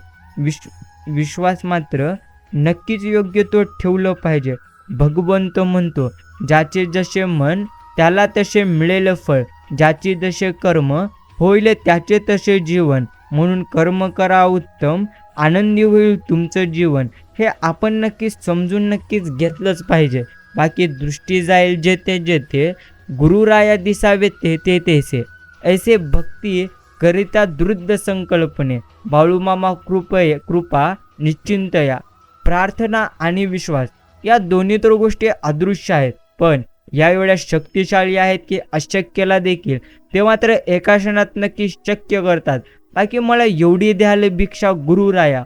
विश्वास मात्र नक्कीच योग्य तो ठेवलं पाहिजे. भगवंत म्हणतो, ज्याचे जसे मन त्याला तसे मिळेल फळ, ज्याचे जसे कर्म होईल त्याचे तसे जीवन. म्हणून कर्म करा उत्तम, आनंदी होईल तुमचं जीवन. हे आपण नक्कीच समजून नक्कीच घेतलंच पाहिजे. बाकी दृष्टी जाईल जेथे जेथे, गुरुराया दिसावे ते तेसे. ऐसे भक्ती करिता दृढ संकल्पने, बाळूमामा कृपा निश्चिंतया. प्रार्थना आणि विश्वास या दोन्ही तर गोष्टी अदृश्य आहेत, पण या एवढ्या शक्तिशाली आहेत की अशक्यला देखील ते मात्र एका क्षणात नक्की शक्य करतात. बाकी मला एवढी द्याल भिक्षा गुरुराया,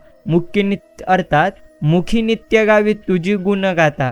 अर्थात मुखी नित्य गावी तुझी गुण गाता.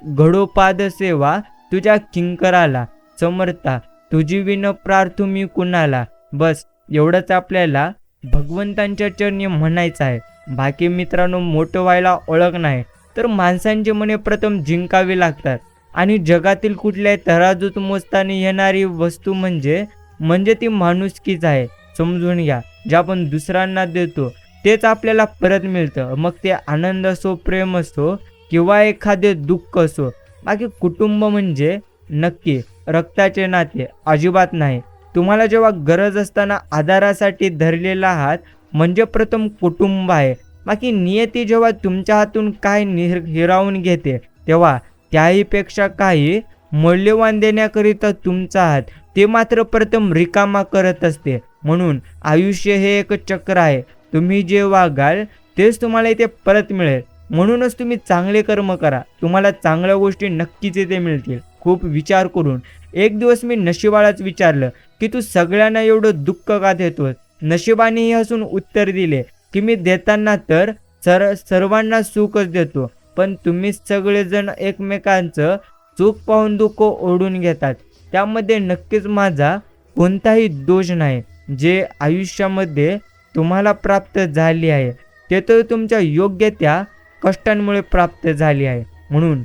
घडोपाद सेवा तुझ्या किंकराला, समर्था तुझी विन प्रार्थू मी कुणाला. बस एवढंच आपल्याला भगवंतांच्या चरणी म्हणायचं आहे. बाकी मित्रांनो, मोठं व्हायला ओळख नाही तर माणसांची मने प्रथम जिंकावी लागतात आणि जगातील कुठल्याही तराजूत मोजताना येणारी वस्तू म्हणजे ती माणुसकीच आहे. समजून घ्या, जे आपण दुसऱ्यांना देतो तेच आपल्याला परत मिळतं. मग ते आनंद असो, प्रेम असो किंवा एखादे दुःख असो. बाकी कुटुंब म्हणजे नक्की रक्ताचे नाते अजिबात नाही. तुम्हाला जेव्हा गरज असताना आधारासाठी धरलेला हात म्हणजे प्रथम कुटुंब आहे. बाकी नियती जेव्हा तुमच्या हातून काय हिरावून घेते तेव्हा त्याहीपेक्षा काही मौल्यवान देण्याकरिता तुमचा हात ते मात्र प्रथम रिकामा करत असते. म्हणून आयुष्य हे एक चक्र आहे. तुम्ही जे वागाल तेच तुम्हाला इथे परत मिळेल. म्हणूनच तुम्ही चांगले कर्म करा, तुम्हाला चांगल्या गोष्टी नक्कीच इथे मिळतील. खूप विचार करून एक दिवस मी नशिबालाच विचारलं की तू सगळ्यांना एवढं दुःख का देतोस. नशिबानेही हसून उत्तर दिले की मी देताना तर सर्वांना सुखच देतो, पण तुम्ही सगळेजण एकमेकांचं सुख पाहून दुःख ओढून घेतात. त्यामध्ये नक्कीच माझा कोणताही दोष नाही. जे आयुष्यामध्ये तुम्हाला प्राप्त झाली आहे ते तर तुमच्या योग्य त्या कष्टांमुळे प्राप्त झाली आहे. म्हणून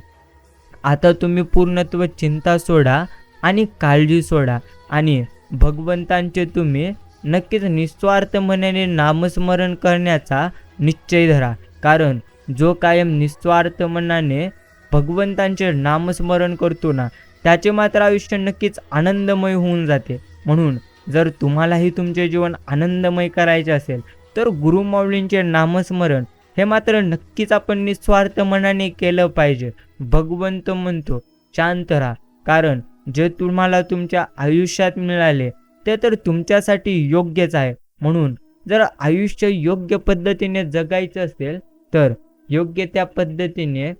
आता तुम्ही पूर्णत्व चिंता सोडा आणि काळजी सोडा आणि भगवंतांचे तुम्ही नक्कीच निस्वार्थ मनाने नामस्मरण करण्याचा निश्चय धरा. कारण जो कायम निस्वार्थ मनाने भगवंतांचे नामस्मरण करतो ना त्याचे मात्र आयुष्य नक्कीच आनंदमय होऊन जाते. म्हणून जर तुम्हालाही तुमचे जीवन आनंदमय करायचे असेल तर गुरुमाऊलींचे नामस्मरण हे मात्र नक्कीच आपण निस्वार्थ मनाने केलं पाहिजे. भगवंत म्हणतो, शांत राहा, कारण जे तुम्हाला तुमच्या आयुष्यात मिळाले ते तर तुमच्यासाठी योग्यच आहे. म्हणून जर आयुष्य योग्य पद्धतीने जगायचं असेल तर योग्य त्या पद्धतीने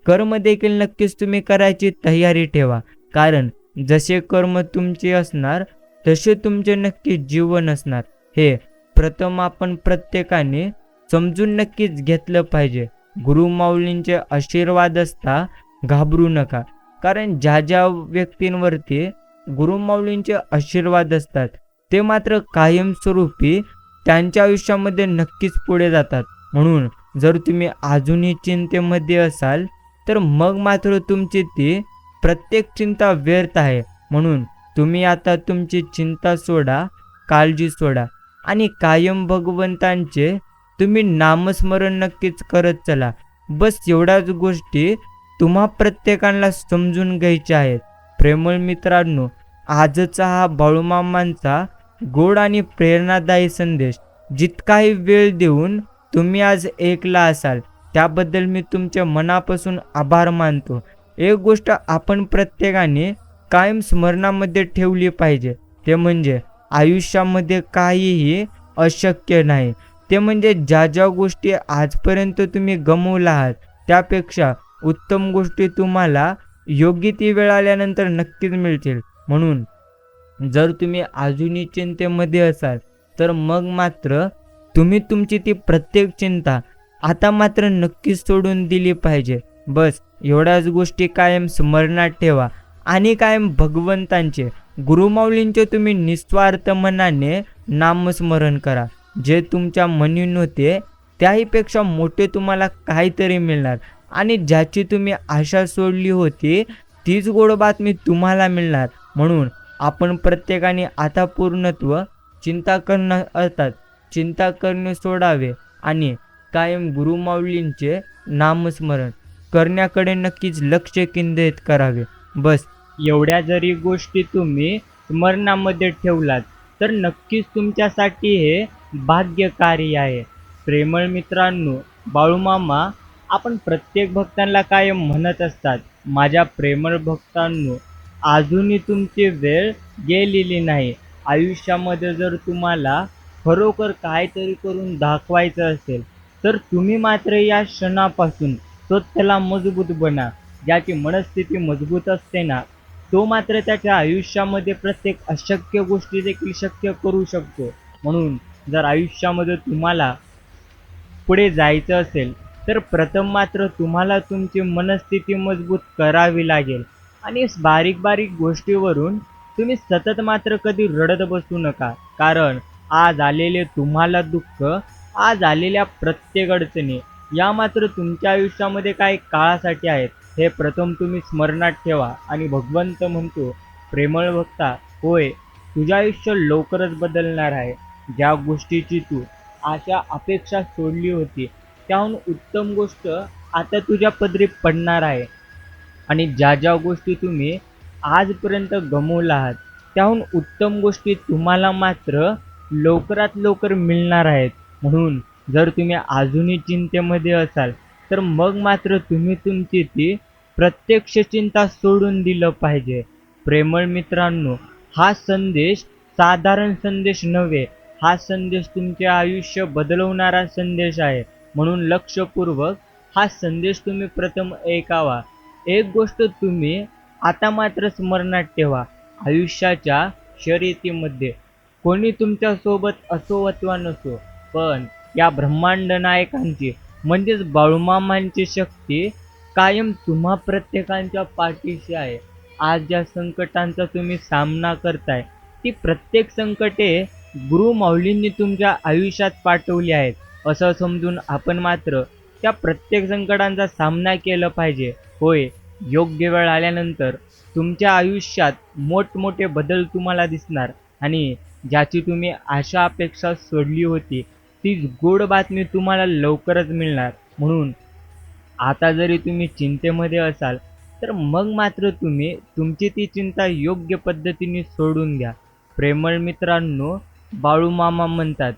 कर्म देखील नक्कीच तुम्ही करायची तयारी ठेवा. कारण जसे कर्म तुमचे असणार तसे तुमचे नक्की जीवन असणार. हे प्रथम आपण प्रत्येकाने समजून नक्कीच घेतलं पाहिजे. गुरुमाऊलींचे आशीर्वाद असता घाबरू नका. कारण ज्या ज्या व्यक्तींवरती गुरुमाऊलींचे आशीर्वाद असतात ते मात्र कायमस्वरूपी त्यांच्या आयुष्यामध्ये नक्कीच पुढे जातात. म्हणून जर तुम्ही अजूनही चिंतेमध्ये असाल तर मग मात्र तुमची ती प्रत्येक चिंता व्यर्थ आहे. म्हणून तुम्ही आता तुमची चिंता सोडा, काळजी सोडा आणि कायम भगवंतांचे तुम्ही नामस्मरण नक्कीच करत चला. बस एवढ्याच गोष्टी तुम्हा प्रत्येकाला समजून घ्यायच्या आहेत. प्रेमळ मित्रांनो, आजचा हा बाळूमामांचा गोड आणि प्रेरणादायी संदेश जितकाही वेळ देऊन तुम्ही आज ऐकला असाल त्याबद्दल मी तुमच्या मनापासून आभार मानतो. एक गोष्ट आपण प्रत्येकाने कायम स्मरणामध्ये ठेवली पाहिजे, ते म्हणजे आयुष्यामध्ये काहीही अशक्य नाही. ते म्हणजे ज्या ज्या गोष्टी आजपर्यंत तुम्ही गमावल्या आहात त्यापेक्षा उत्तम गोष्टी तुम्हाला योग्य ती वेळ आल्यानंतर नक्कीच मिळतील. म्हणून जर तुम्ही अजूनही चिंतेमध्ये असाल तर मग मात्र तुम्ही तुमची ती प्रत्येक चिंता आता मात्र नक्कीच सोडून दिली पाहिजे. बस एवढ्याच गोष्टी कायम स्मरणात ठेवा आणि कायम भगवंतांचे, गुरुमाऊलींचे तुम्ही निस्वार्थ मनाने नामस्मरण करा. जे तुमच्या मनी नव्हते त्याहीपेक्षा मोठे तुम्हाला काहीतरी मिळणार आणि ज्याची तुम्ही आशा सोडली होती तीच गोड बातमी तुम्हाला मिळणार. म्हणून आपण प्रत्येकाने आता पूर्णत्व चिंता करणं अर्थात चिंता करणे सोडावे आणि कायम गुरुमाऊलींचे नामस्मरण करण्याकडे नक्कीच लक्ष केंद्रित करावे. बस एवढ्या जरी गोष्टी तुम्ही स्मरणामध्ये ठेवलात तर नक्कीच तुमच्यासाठी हे भाग्यकारी आहे. प्रेमळ मित्रांनो, बाळूमामा आपण प्रत्येक भक्तांना कायम म्हणत असतात, माझ्या प्रेमळ भक्तांनो, अजूनही तुमची वेळ गेलेली नाही. आयुष्यामध्ये जर तुम्हाला खरोखर काहीतरी करून दाखवायचं असेल तर तुम्ही मात्र या क्षणापासून स्वतःला मजबूत बना. ज्याची मनस्थिती मजबूत असते ना तो मात्र त्याच्या आयुष्यामध्ये प्रत्येक अशक्य गोष्टी देखील शक्य करू शकतो. म्हणून जर आयुष्यामध्ये तुम्हाला पुढे जायचं असेल तर प्रथम मात्र तुम्हाला तुमची मनस्थिती मजबूत करावी लागेल. आणि बारीक बारीक गोष्टीवरून तुम्ही सतत मात्र कधी रडत बसू नका. कारण आज आलेले तुम्हाला दुःख, आज आलेल्या प्रत्येक अडचणी या मात्र तुमच्या आयुष्यामध्ये काही काळासाठी आहेत हे प्रथम तुम्ही स्मरणात ठेवा. आणि भगवंत म्हणतो, प्रेमळ भक्ता, होय तुझं आयुष्य लवकरच बदलणार आहे. ज्या गोष्टीची तू आशा अपेक्षा सोडली होती त्याहून उत्तम गोष्ट आता तुझ्या पदरी पडणार आहे. आणि ज्या ज्या गोष्टी तुम्ही आजपर्यंत गमावल्या आहात त्याहून उत्तम गोष्टी तुम्हाला मात्र लवकरात लवकर मिळणार आहेत. म्हणून जर तुम्ही अजूनही चिंतेमध्ये असाल तर मग मात्र तुम्ही तुमची ती प्रत्यक्ष चिंता सोडून दिलं पाहिजे. प्रेमळ मित्रांनो, हा संदेश साधारण संदेश नव्हे, हा संदेश तुमचे आयुष्य बदलवणारा संदेश आहे. म्हणून लक्षपूर्वक हा संदेश तुम्ही प्रथम ऐकावा. एक गोष्ट तुम्ही आता मात्र स्मरणात ठेवा, आयुष्याच्या शर्यतीमध्ये कोणी तुमच्यासोबत असो अथवा नसो, पण या ब्रह्मांड नायकांची म्हणजेच बाळूमामांची शक्ती कायम तुम्हा प्रत्येकांच्या पाठीशी आहे. आज ज्या संकटांचा तुम्ही सामना करताय ती प्रत्येक संकटे गुरुमाऊलींनी तुमच्या आयुष्यात पाठवली आहेत असं समजून आपण मात्र त्या प्रत्येक संकटांचा सामना केला पाहिजे. होय, योग्य वेळ आल्यानंतर तुमच्या आयुष्यात मोठमोठे बदल तुम्हाला दिसणार आणि ज्याची तुम्ही आशा अपेक्षा सोडली होती तीच गोड बातमी तुम्हाला लवकरच मिळणार. म्हणून आता जरी तुम्ही चिंतेमध्ये असाल तर मग मात्र तुम्ही तुमची ती चिंता योग्य पद्धतीने सोडून द्या. प्रेमळ मित्रांनो, बाळूमामा म्हणतात,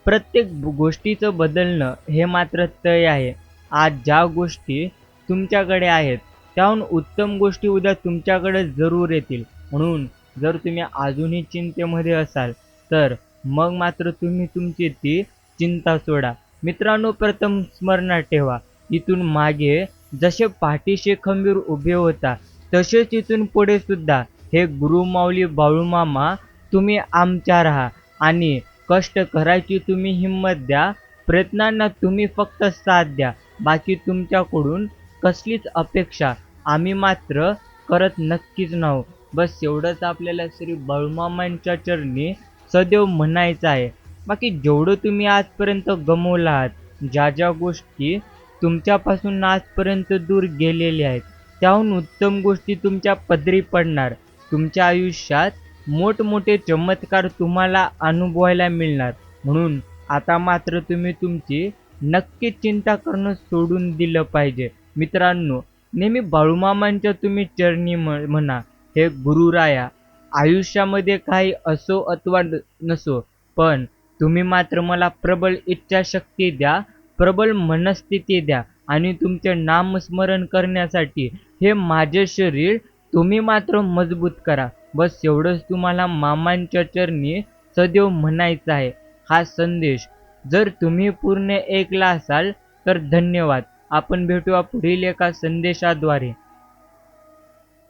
प्रत्येक गोष्टीचं बदलणं हे मात्र तय आहे. आज ज्या गोष्टी तुमच्याकडे आहेत त्याहून उत्तम गोष्टी उद्या तुमच्याकडे जरूर येतील. म्हणून जर तुम्ही अजूनही चिंतेमध्ये असाल तर मग मात्र तुम्ही तुमची ती चिंता सोडा. मित्रांनो, प्रथम स्मरणात ठेवा, इथून मागे जसे पाठीशी खंबीर उभे होता तसेच इथून पुढे सुद्धा हे गुरुमाऊली बाळूमामा तुम्ही आमच्या राहा आणि कष्ट करायची तुम्ही हिंमत द्या. प्रयत्नांना तुम्ही फक्त साथ द्या. बाकी तुमच्याकडून कसलीच अपेक्षा आम्ही मात्र करत नक्कीच नाहो. बस एवढंच आपल्याला श्री बाळूमामांच्या चरणी सदैव म्हणायचं आहे. बाकी जेवढं तुम्ही आजपर्यंत गमावलं आहात, ज्या ज्या गोष्टी तुमच्यापासून आजपर्यंत दूर गेलेल्या आहेत, त्याहून उत्तम गोष्टी तुमच्या पदरी पडणार. तुमच्या आयुष्यात मोठमोठे चमत्कार तुम्हाला अनुभवायला मिळणार. म्हणून आता मात्र तुम्ही तुमची नक्कीच चिंता करणं सोडून दिलं पाहिजे. मित्रांनो, नेहमी बाळूमामांच्या तुम्ही चरणी म्हणा, हे गुरुराया, आयुष्यामध्ये काही असो अथवा नसो, पण तुम्ही मात्र मला प्रबळ इच्छाशक्ती द्या, प्रबळ मनस्थिती द्या आणि तुमचे नामस्मरण करण्यासाठी हे माझे शरीर तुम्ही मात्र मजबूत करा. बस एवढंच तुम्हाला मामांच्या चरणी सदैव म्हणायचं आहे. हा संदेश जर तुम्ही पूर्ण ऐकला असाल तर धन्यवाद. आपण भेटूया पुढील एका संदेशाद्वारे.